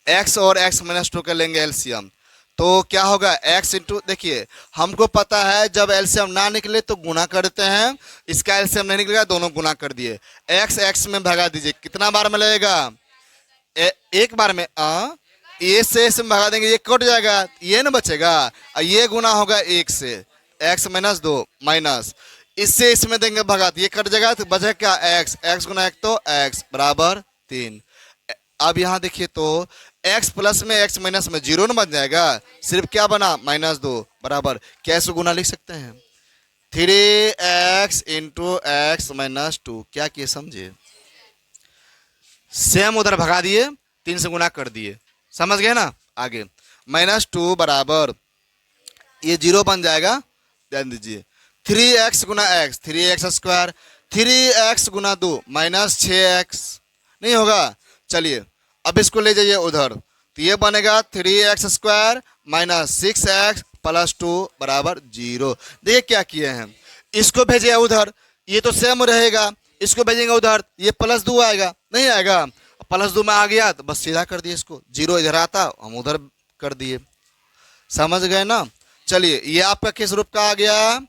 x और x माइनस टू कर लेंगे एलसीएम, तो क्या होगा x इंटू, देखिए हमको पता है जब एलसीएम ना निकले तो गुना करते हैं, इसका एलसीएम नहीं निकलेगा, दोनों गुना कर दिए, x x में भगा दीजिए, कितना बार में लगेगा, एक बार में, ये से इसमें भगा देंगे, ये कट जाएगा, ये ना बचेगा, ये गुना होगा एक से, x माइनस दो माइनस, इससे इसमें देंगे भगा, ये कट जाएगा तो बचेगा क्या, x, x गुना एक तो x बराबर 3। अब यहाँ देखिए तो x प्लस में x माइनस में जीरो न बन जाएगा, सिर्फ क्या बना -2 बराबर, कैसे गुना लिख सकते हैं, 3x into x minus two, क्या किए समझे, सेम उधर भगा दिए, 3 से गुना कर दिए, समझ गए ना। आगे -2 बराबर, ये जीरो बन जाएगा, ध्यान दीजिए, 3x गुना एक्स, 3x स्क्वायर, 3x गुना 2 -6x, नहीं होगा, चलिए अब इसको ले जाइए उधर, तो ये बनेगा 3x square minus 6x plus 2 बराबर 0। देखिए क्या किए हैं, इसको भेजे उधर, ये तो सेम रहेगा, इसको भेजेंगे उधर, ये +2 आएगा, नहीं आएगा, +2 में आ गया तो बस सीधा कर दिए इसको, 0 इधर आता हम उधर कर दिए, समझ गए ना। चलिए ये आपका किस रूप का आ गया,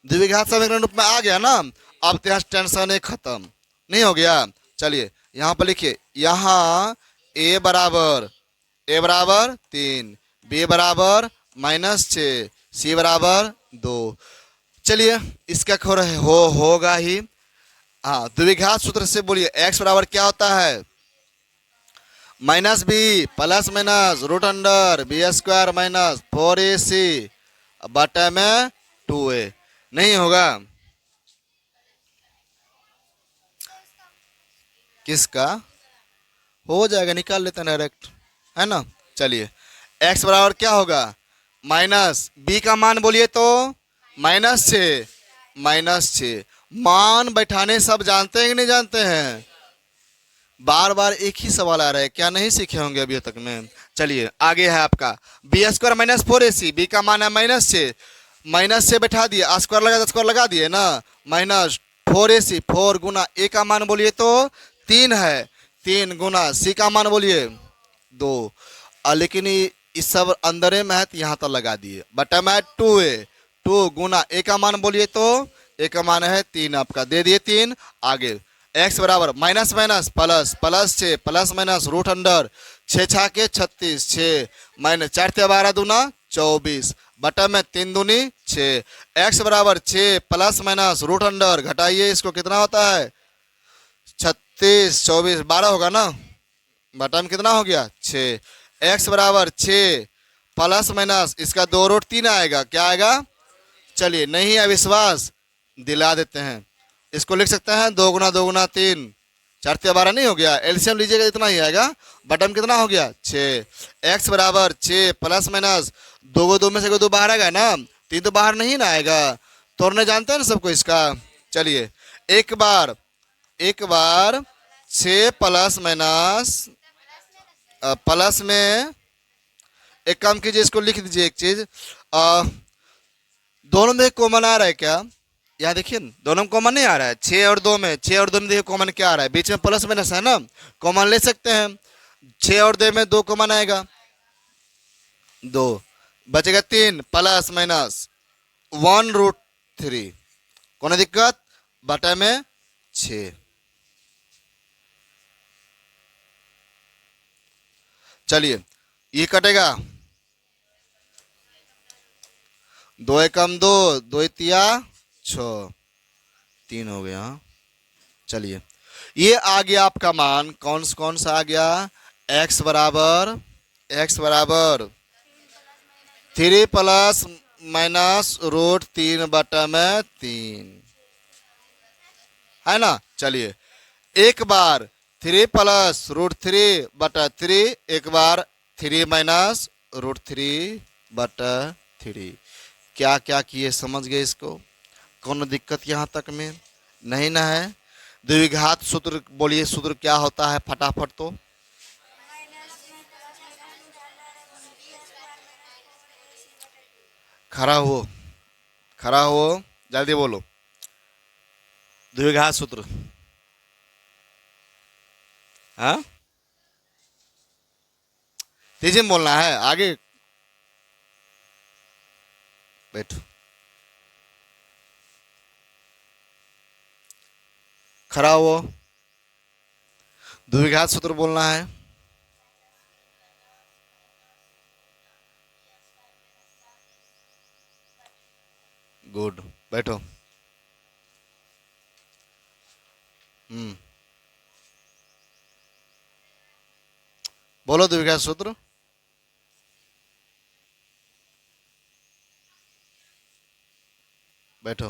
द्विघात समीकरण रूप में आ गया ना। अब तो यहाँ टेंशन है खत्म, नहीं हो गया। चलिए यहाँ पर लिखिए, यहाँ a बराबर 3, b बराबर -6, c बराबर 2। चलिए इसका खोर होगा ही, हाँ द्विघात सूत्र से बोलिए, x बराबर क्या होता है, -b plus minus root under b² minus 4ac बटा में 2a, नहीं होगा, किसका हो जाएगा, निकाल लेते हैं डायरेक्ट, है ना। चलिए x बराबर क्या होगा, माइनस b का मान बोलिए तो -6, मान बैठाने सब जानते हैं कि नहीं जानते हैं, बार बार एक ही सवाल आ रहा है, क्या नहीं सीखे होंगे अभी तक में। चलिए आगे है आपका b² माइनस 4ac, b का मान है -6, -6 बैठा दिए, स्क्वायर लगा दिए ना, -4ac, 4 गुना a का मान बोलिए तो 3 है, 3 गुना c का मान बोलिए 2, लेकिन इस सब अंदर में है तो यहाँ तक लगा दिए, बटा में 2a, 2 गुना a का मान बोलिए तो a का मान है 3, आपका दे दिए 3। आगे x बराबर minus minus plus, plus 6 plus minus root under 6 6 के 36, 6 माइनस 4 12 दूना 24 बटा में 3 दूनी 6, x बराबर 6 प्लस माइनस रूट अंडर, घटाइए इसको कितना होता है 36, 24 12 होगा ना, बटा में कितना हो गया 6, x बराबर 6 प्लस माइनस इसका 2 रूट 3 आएगा, क्या आएगा, चलिए नहीं है विश्वास दिला देते हैं, इसको लिख सकते हैं 2 गुना 2 गुना 3, 4 12 नहीं हो गया, एलसीएम लीजिएगा इतना ही आएगा, बटन कितना हो गया 6, x बराबर 6 प्लस माइनस 2 को 2 में से 2 बाहर आएगा ना, 3 तो बाहर नहीं ना आएगा, तोड़ने जानते हैं ना सबको इसका। चलिए एक बार 6 प्लस माइनस प्लस में एक काम कीजिए, इसको लिख दीजिए एक चीज, दोनों में कॉमन आ रहा है क्या, यहाँ देखिए दोनों में कॉमन नहीं आ रहा है, 6 और 2 में, 6 और 2 में देखिए कॉमन क्या आ रहा है, बीच में प्लस माइनस है ना, कॉमन ले सकते हैं, 6 और 2 में 2 कॉमन आएगा, 2 बचेगा 3 प्लस माइनस 1 रूट 3, कौन दिक्कत, बटा में 6। चलिए ये कटेगा, 2 एकम 2, 2 तिया 6, 3 हो गया। चलिए ये आ गया आपका मान, कौन सा आ गया, x बराबर 3 प्लस माइनस रूट 3 बटा में 3, है ना। चलिए एक बार 3 प्लस रूट 3 बटा 3, एक बार 3 माइनस रूट 3 बटा 3, क्या क्या किए समझ गए इसको, कौन दिक्कत यहाँ तक में नहीं ना है। द्विघात सूत्र बोलिए, सूत्र क्या होता है फटाफट, तो खड़ा हो जल्दी बोलो, द्विघात सूत्र, हाँ तेजी में बोलना है, आगे बैठो। खड़ा हो, द्विघात सूत्र बोलना है। गुड, बैठो। हम्म, बोलो द्विघात सूत्र। बैठो।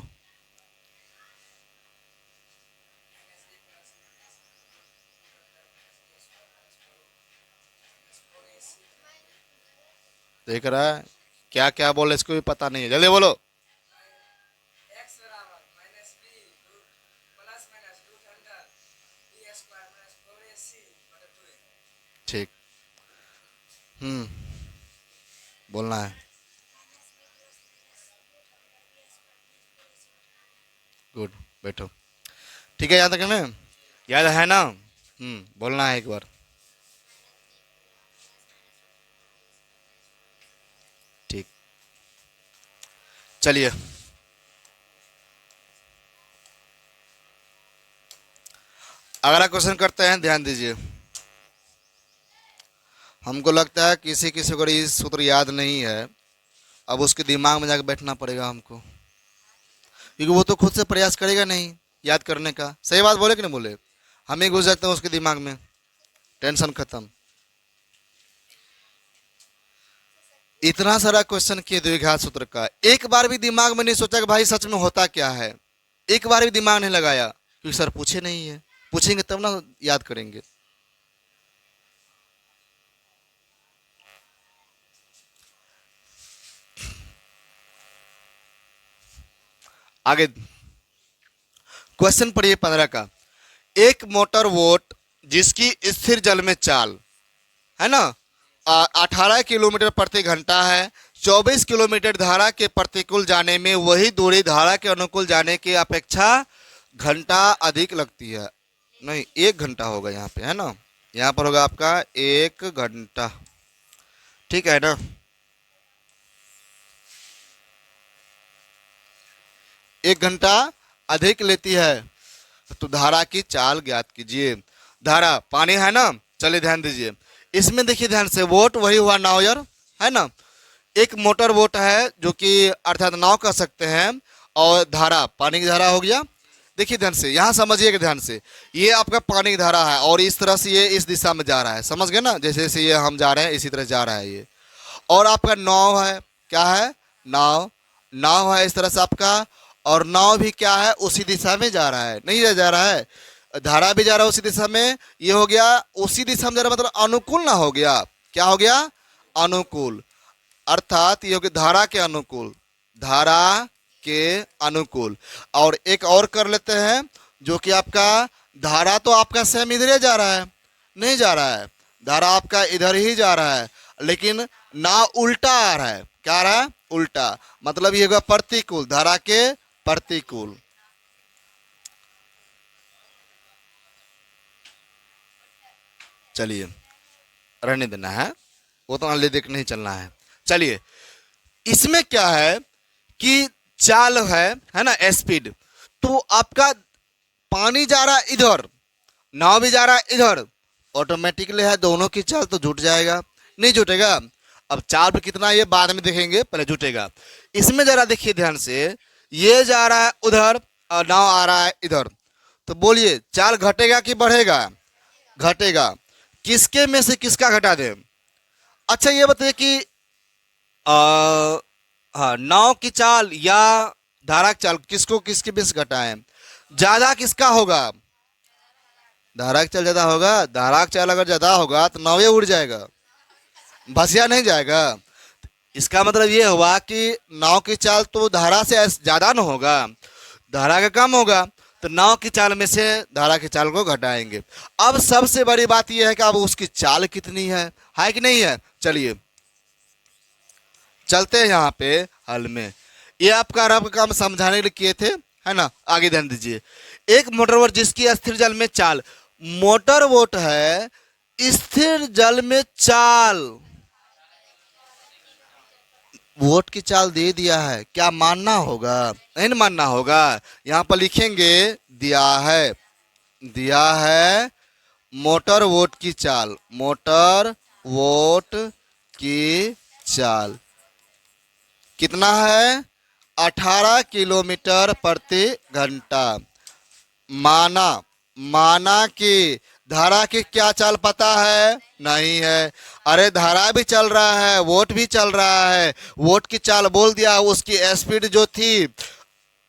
देख रहा है क्या क्या बोले, इसको भी पता नहीं है, जल्दी बोलो। ठीक। हम्म, बोलना है। गुड, बैठो। ठीक है, याद रखना, याद है ना? बोलना है एक बार। ठीक, चलिए अगला क्वेश्चन करते हैं, ध्यान दीजिए। हमको लगता है किसी किसी को ये सूत्र याद नहीं है, अब उसके दिमाग में जाकर बैठना पड़ेगा हमको, क्योंकि वो तो खुद से प्रयास करेगा नहीं याद करने का। सही बात बोले कि नहीं बोले? हम ही घुस जाते हैं उसके दिमाग में, टेंशन खत्म। इतना सारा क्वेश्चन किए द्विघात सूत्र का, एक बार भी दिमाग में नहीं सोचा कि भाई सच में होता क्या है, एक बार भी दिमाग नहीं लगाया, क्योंकि सर पूछे नहीं है। पूछेंगे तब ना याद करेंगे। आगे क्वेश्चन पढ़िए 15 का। एक मोटर बोट जिसकी स्थिर जल में चाल है ना 18 किलोमीटर प्रति घंटा है, 24 किलोमीटर धारा के प्रतिकूल जाने में वही दूरी धारा के अनुकूल जाने की अपेक्षा घंटा अधिक लगती है। नहीं, 1 घंटा होगा यहाँ पे, है ना? यहाँ पर होगा आपका 1 घंटा, ठीक है ना? 1 घंटा अधिक लेती है, तो धारा की चाल ज्ञात कीजिए। धारा पानी है ना, चलिए ध्यान दीजिए। इसमें देखिए ध्यान से, बोट वही हुआ नाव यार, है ना? एक मोटर बोट है जो कि अर्थात नाव कह सकते हैं, और धारा पानी की धारा हो गया। देखिए ध्यान से, यहाँ समझिएगा ध्यान से, ये आपका पानी की धारा है और इस तरह से ये इस दिशा में जा रहा है, समझ गए ना? जैसे जैसे ये हम जा रहे हैं इसी तरह जा रहा है ये। और आपका नाव है, क्या है? नाव, नाव है इस तरह से आपका, और नाव भी क्या है? उसी दिशा में जा रहा है, नहीं जा रहा है? धारा भी जा रहा है उसी दिशा में, ये हो गया उसी दिशा में जा रहा, मतलब अनुकूल ना हो गया, क्या हो गया? अनुकूल, अर्थात ये हो गया धारा के अनुकूल, धारा के अनुकूल। और एक और कर लेते हैं, जो कि आपका धारा तो आपका सेम इधर ही जा रहा है, नहीं जा रहा है, धारा आपका इधर ही जा रहा है, लेकिन ना उल्टा आ रहा है, क्या आ रहा है? उल्टा, मतलब ये होगा प्रतिकूल, धारा के प्रतिकूल। चलिए रहने देना है, वो तो ले देख नहीं चलना है। चलिए इसमें क्या है कि चाल है ना, स्पीड, तो आपका पानी जा रहा है इधर, नाव भी जा रहा है इधर, ऑटोमेटिकली है दोनों की चाल तो जुट जाएगा, नहीं जुटेगा? अब चाल पे कितना ये बाद में देखेंगे, पहले जुटेगा। इसमें जरा देखिए ध्यान से, ये जा रहा है उधर और नाव आ रहा है इधर, तो बोलिए चाल घटेगा कि बढ़ेगा? घटेगा। किसके में से किसका घटा दें? अच्छा ये बताइए कि हाँ, नाव की चाल या धारा की चाल, किसको किसके बीच घटाएं? ज्यादा किसका होगा? धारा की चाल ज्यादा होगा। धारा की चाल अगर ज्यादा होगा तो नाव उड़ जाएगा, भसिया नहीं जाएगा। इसका मतलब ये हुआ कि नाव की चाल तो धारा से ज्यादा न होगा, धारा का कम होगा, तो नाव की चाल में से धारा की चाल को घटाएंगे। अब सबसे बड़ी बात यह है कि अब उसकी चाल कितनी है कि नहीं है? चलिए चलते हैं यहाँ पे हल में, ये आपका रब काम समझाने के लिए किए थे, है ना? आगे ध्यान दीजिए। एक मोटर बोट जिसकी स्थिर जल में चाल, मोटर बोट है स्थिर जल में चाल, वोट की चाल दे दिया है, क्या मानना होगा? नहीं ना मानना होगा। यहाँ पर लिखेंगे दिया है, दिया है मोटर वोट की चाल, मोटर वोट की चाल कितना है? 18 किलोमीटर प्रति घंटा। माना, माना कि धारा की क्या चाल पता है? नहीं है। अरे धारा भी चल रहा है, वोट भी चल रहा है, वोट की चाल बोल दिया, उसकी स्पीड जो थी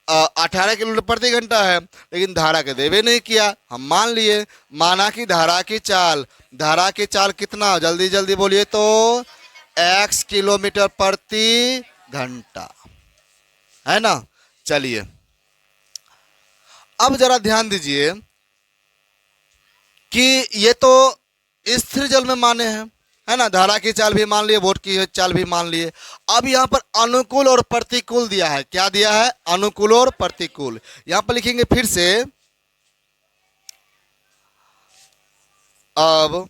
18 किलोमीटर प्रति घंटा है, लेकिन धारा के देवे नहीं किया, हम मान लिए। माना कि धारा की चाल, धारा की चाल कितना? जल्दी जल्दी बोलिए तो, x किलोमीटर प्रति घंटा, है ना। चलिए अब जरा ध्यान दीजिए कि ये तो स्थिर जल में माने हैं, है ना। धारा की चाल भी मान लिए, वोट की चाल भी मान लिए। अब यहाँ पर अनुकूल और प्रतिकूल दिया है। क्या दिया है? अनुकूल और प्रतिकूल। यहाँ पर लिखेंगे फिर से, अब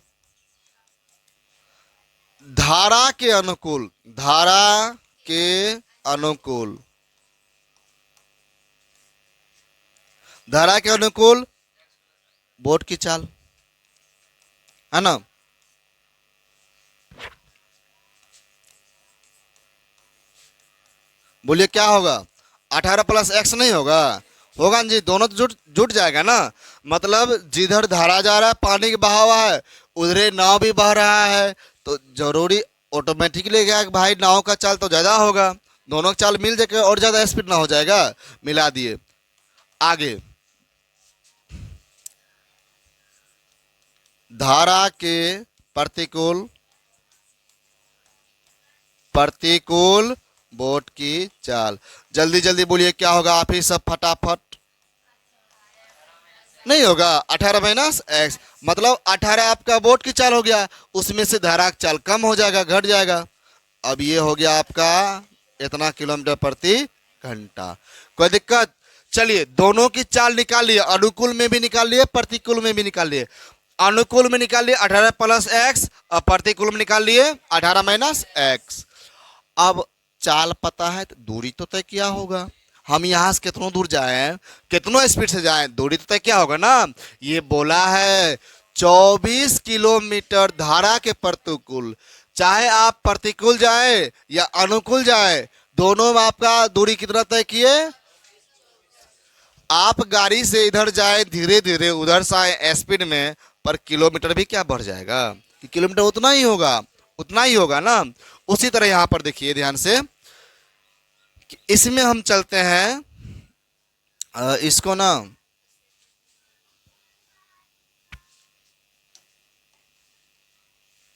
धारा के अनुकूल, धारा के अनुकूल, धारा के अनुकूल वोट की चाल, है ना। बोलिए क्या होगा? 18 प्लस x नहीं होगा? होगा जी, दोनों तो जुट जुट जाएगा ना। मतलब जिधर धारा जा रहा है, पानी का बहाव है, उधरे नाव भी बह रहा है, तो जरूरी ऑटोमेटिकली क्या है कि भाई नाव का चाल तो ज़्यादा होगा, दोनों का चाल मिल जाएगा और ज़्यादा स्पीड ना हो जाएगा। मिला दिए। आगे धारा के प्रतिकूल, प्रतिकूल वोट की चाल। जल्दी जल्दी बोलिए क्या होगा? आप ही सब फटाफट। नहीं होगा। 18 माइनस एक्स, मतलब 18 आपका वोट की चाल हो गया, उसमें से धारा की चाल कम हो जाएगा, घट जाएगा। अब ये हो गया आपका इतना किलोमीटर प्रति घंटा। कोई दिक्कत? चलिए दोनों की चाल निकाल लिए, अनुकूल में भी निकाल लिए, प्रतिकूल में भी निकाल लिए। अनुकूल में निकाल लिए 18 प्लस एक्स, और प्रतिकूल में निकाल लिए 18 माइनस एक्स। अब चाल पता है तो दूरी तो तय किया होगा। हम यहाँ से कितनों दूर जाएं, कितनों स्पीड से जाएं, दूरी तो तय क्या होगा ना। ये बोला है 24 किलोमीटर धारा के प्रतिकूल। चाहे आप प्रतिकूल जाए या अनुकूल जाए, दोनों में आपका दूरी कितना तय किए? आप गाड़ी से इधर जाए धीरे धीरे, उधर से आए स्पीड में, पर किलोमीटर भी क्या बढ़ जाएगा कि किलोमीटर उतना ही होगा, उतना ही होगा ना। उसी तरह यहां पर देखिए ध्यान से, इसमें हम चलते हैं इसको ना,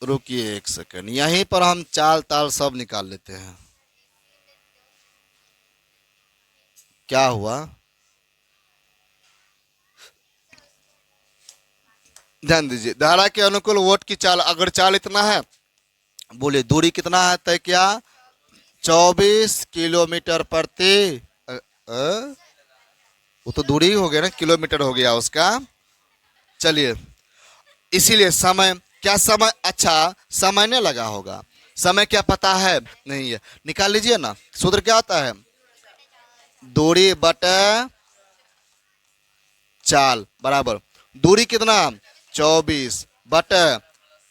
रुकिए एक सेकंड, यहीं पर हम चाल ताल सब निकाल लेते हैं। क्या हुआ? ध्यान दीजिए, धारा के अनुकूल वोट की चाल, अगर चाल इतना है, बोले दूरी कितना है तय किया? 24 किलोमीटर प्रति वो तो दूरी हो गया ना, किलोमीटर हो गया उसका। चलिए इसीलिए समय, क्या समय? अच्छा समय नहीं लगा होगा, समय क्या पता है? नहीं है। निकाल लीजिए ना, सूत्र क्या आता है? दूरी बटे चाल बराबर, दूरी कितना? 24 बटे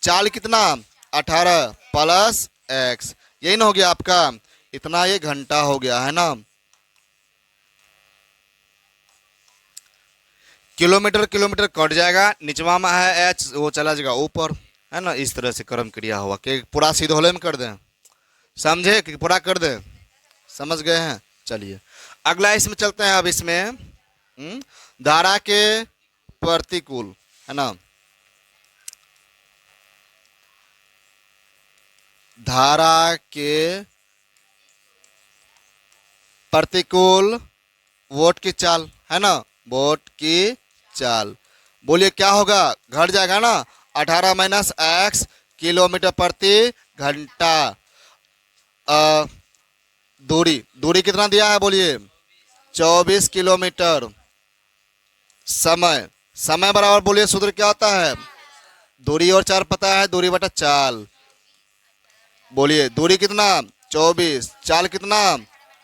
चाल कितना? 18 प्लस एक्स। यही ना हो गया आपका, इतना ये घंटा हो गया, है ना। किलोमीटर किलोमीटर कट जाएगा, निचवा में है एच, वो चला जाएगा ऊपर, है ना। इस तरह से कर्म क्रिया हुआ कि पूरा सीधोले में कर दें, समझे कि पूरा कर दें, समझ गए हैं। चलिए अगला इसमें चलते हैं। अब इसमें धारा के प्रतिकूल, है ना, धारा के प्रतिकूल वोट की चाल, है ना, वोट की चाल। बोलिए क्या होगा? घट जाएगा ना, 18 माइनस एक्स किलोमीटर प्रति घंटा। दूरी, दूरी कितना दिया है? बोलिए 24 किलोमीटर। समय, समय बराबर, बोलिए सूत्र क्या होता है? दूरी और चाल पता है, दूरी बटा चाल। बोलिए दूरी कितना? 24 चाल कितना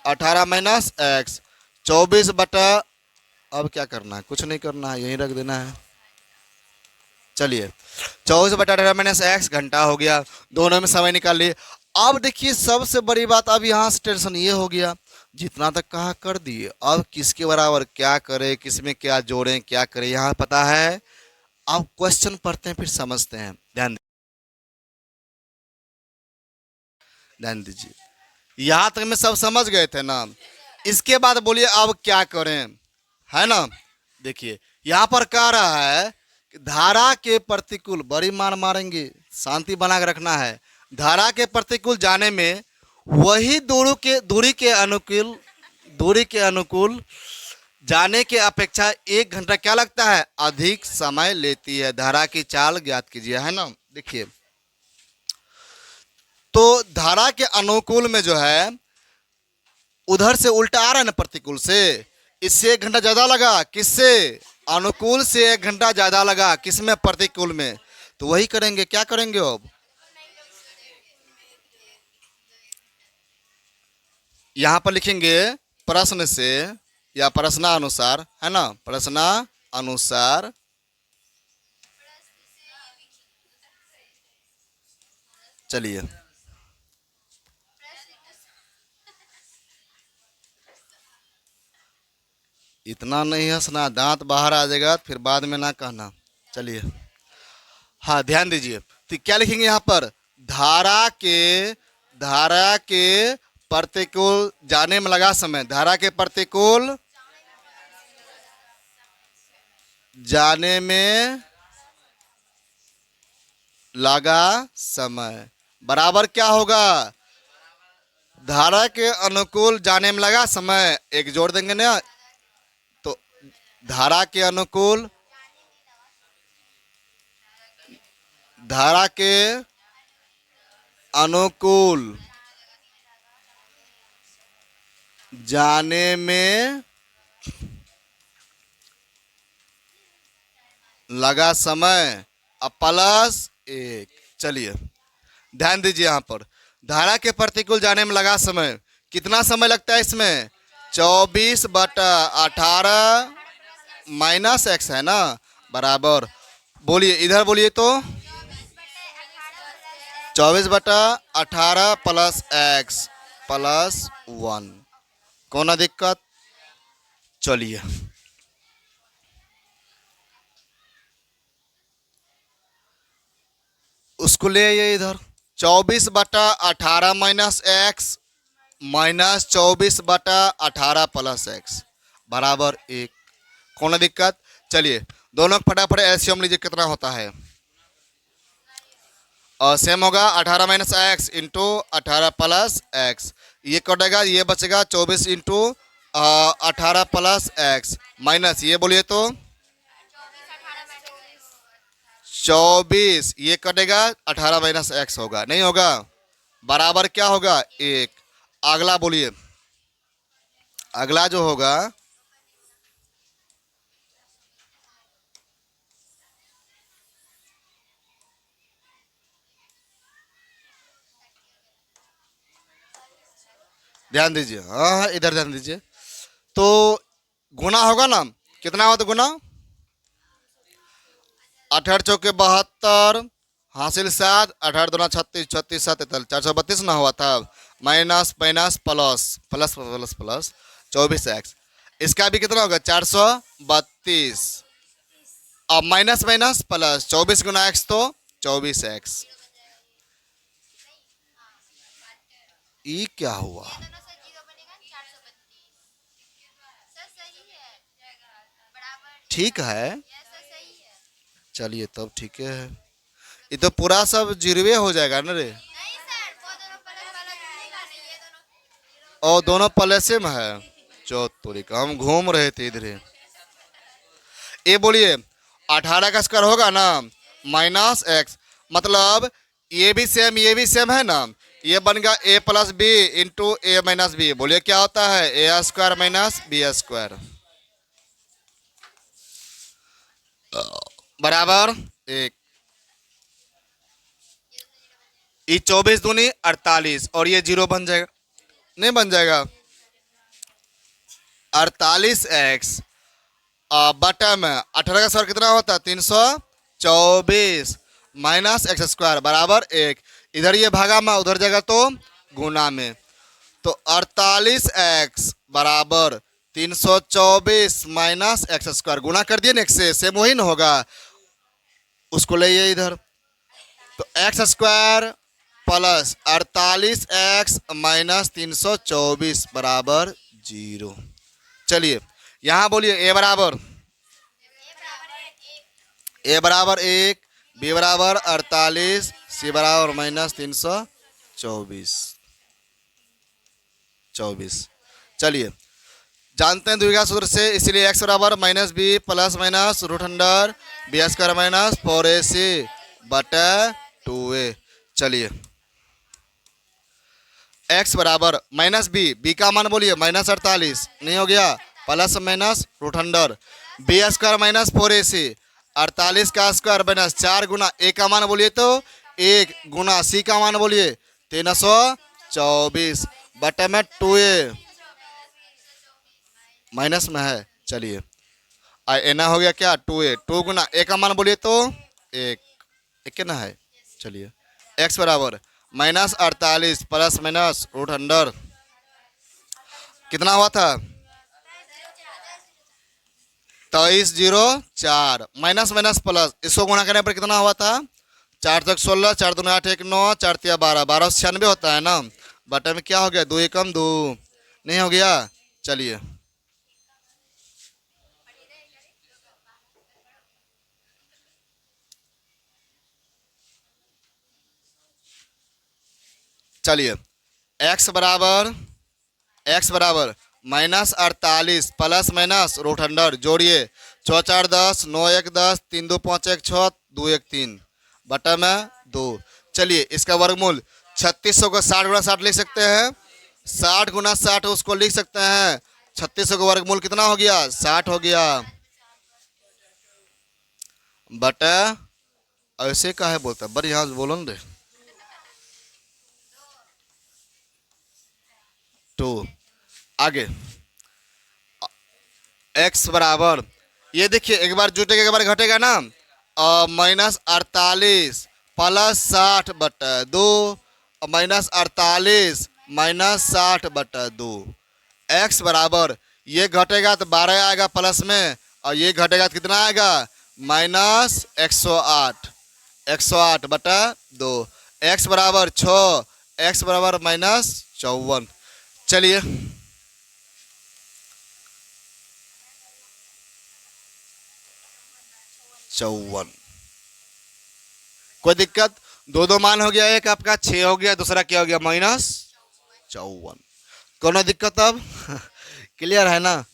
18 माइनस एक्स 24 बटा अब क्या करना है कुछ नहीं करना है यहीं रख देना है। चलिए 24/18 - घंटा हो गया। दोनों में समय निकाल लिए। अब देखिए सबसे बड़ी बात अब यहाँ से टेंशन ये हो गया जितना तक कहा कर दिए अब किसके बराबर क्या करें किसमें क्या जोड़ें क्या करें यहाँ पता है। अब क्वेश्चन पढ़ते हैं फिर समझते हैं। ध्यान दीजिए यहाँ तक में सब समझ गए थे ना। इसके बाद बोलिए अब क्या करें है ना। देखिए यहाँ पर कह रहा है कि धारा के प्रतिकूल बड़ी मार मारेंगे शांति बना के रखना है। धारा के प्रतिकूल जाने में वही दूरी के अनुकूल जाने के अपेक्षा 1 घंटा क्या लगता है अधिक समय लेती है। धारा की चाल ज्ञात कीजिए है ना। देखिए तो धारा के अनुकूल में जो है उधर से उल्टा आ रहा है ना प्रतिकूल से इससे 1 घंटा ज्यादा लगा किससे अनुकूल से 1 घंटा ज्यादा लगा किसमें प्रतिकूल में। तो वही करेंगे क्या करेंगे अब यहाँ पर लिखेंगे प्रश्न से या प्रश्नानुसार है ना प्रश्नानुसार चलिए इतना नहीं हंसना दांत बाहर आ जाएगा फिर बाद में ना कहना। चलिए हाँ ध्यान दीजिए तो क्या लिखेंगे यहाँ पर धारा के प्रतिकूल जाने में लगा समय धारा के प्रतिकूल जाने में लगा समय बराबर क्या होगा धारा के अनुकूल जाने में लगा समय एक जोड़ देंगे ना तो धारा के अनुकूल जाने में लगा समय अब +1। चलिए ध्यान दीजिए यहाँ पर धारा के प्रतिकूल जाने में लगा समय कितना समय लगता है इसमें 24/18 - x है ना बराबर बोलिए इधर बोलिए तो 24/18 + x + 1 कौन दिक्कत। चलिए उसको ले आइए इधर 24/18 - x - 24/18 + x बराबर 1 कौन दिक्कत। चलिए दोनों फटाफट एलसीएम लीजिए कितना होता है और सेम होगा 18 - x इंटू 18 + x ये कटेगा ये बचेगा 24 इंटू 18 + x माइनस ये बोलिए तो 24 ये कटेगा 18 - x होगा नहीं होगा बराबर क्या होगा 1। अगला बोलिए अगला जो होगा ध्यान दीजिए हाँ इधर ध्यान दीजिए तो गुना होगा ना कितना होता गुना 18 चौके 72 हासिल 7 18 दूना 36 36 7 432 ना हुआ था minus minus plus plus plus plus 24x इसका भी कितना होगा 432 अब माइनस माइनस प्लस 24 गुना x तो 24x ये क्या हुआ ठीक है चलिए तब ठीक है ये तो पूरा सब जीरोवे हो जाएगा ना रे और दोनों प्लसे में है चौतुरी का हम घूम रहे थे इधर ये बोलिए 18 का स्क्वायर होगा ना -x मतलब ये भी सेम है ना ये बन गया a + b into a - b बोलिए क्या होता है a² - b² बराबर 1। ये 24 दूनी 48 और ये 0 बन जाएगा, नहीं बन जाएगा। 48x बटा में 18 का स्क्वायर कितना होता है 324 माइनस एक्स स्क्वायर बराबर 1। इधर ये भागा में उधर जाएगा तो गुना में, तो 48x बराबर 324 माइनस एक्स स्क्वायर, गुना कर दिए ना एक्स से, सेम वही ना होगा, उसको ले इधर। तो x square plus 48x minus 324 बराबर 0। चलिए यहाँ बोलिए ए बराबर 1, बी बराबर 48, सी बराबर माइनस 324। चलिए जानते हैं द्विघात सूत्र से, इसलिए x बराबर minus B plus minus root under B square minus 4ac बटा 2a। चलिए x बराबर माइनस बी का मान बोलिए माइनस 48 नहीं हो गया, plus minus root under B square minus 4ac, 48 का स्क्वायर माइनस 4 गुना a का मान बोलिए तो 1 गुना c का मान बोलिए 324 बटे में 2a माइनस में है। चलिए एना हो गया क्या 2a, 2 गुना a का मान बोलिए तो 1 ना है। चलिए x बराबर minus 48 plus minus root under कितना हुआ था 2304 माइनस माइनस प्लस, इसको गुना करने पर कितना हुआ था 4 तक 16, 4 दूना 8, 1 9, 4 तिया 12, 1296 होता है ना, बटे में क्या हो गया 2 एकम 2 नहीं हो गया। चलिए चलिए x बराबर minus 48 plus minus root under जोड़िए 4 4 10, 9 1 10, 3 2 5 1 6, 2 1 3 बटा में 2। चलिए इसका वर्गमूल 3600 को 60 गुना 60 लिख सकते हैं, 60 गुना 60 उसको लिख सकते हैं, 3600 का वर्गमूल कितना हो गया 60 हो गया बटा, ऐसे का है बोलता है बड़ी यहाँ बोलो न रे 2। आगे x बराबर ये देखिए एक बार जुटेगा एक बार घटेगा ना, माइनस 48 प्लस 60 बटा 2 माइनस 48 माइनस 60 बटा 2। x बराबर ये घटेगा तो 12 आएगा प्लस में, और ये घटेगा तो कितना आएगा माइनस 108 बटा 2। x बराबर 6, x बराबर माइनस 54। चलिए चौवन, कोई दिक्कत, दो मान हो गया, एक आपका 6 हो गया, दूसरा क्या हो गया माइनस 54, कोनो दिक्कत अब क्लियर है ना।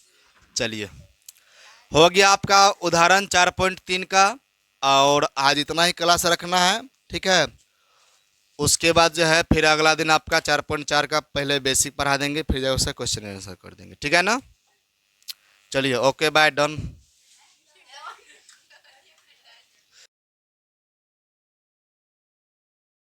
चलिए हो गया आपका उदाहरण 4.3 का, और आज इतना ही क्लास रखना है, ठीक है। उसके बाद जो है फिर अगला दिन आपका 4.4 का पहले बेसिक पढ़ा देंगे, फिर जो है उससे क्वेश्चन आंसर कर देंगे, ठीक है ना। चलिए ओके बाय डन।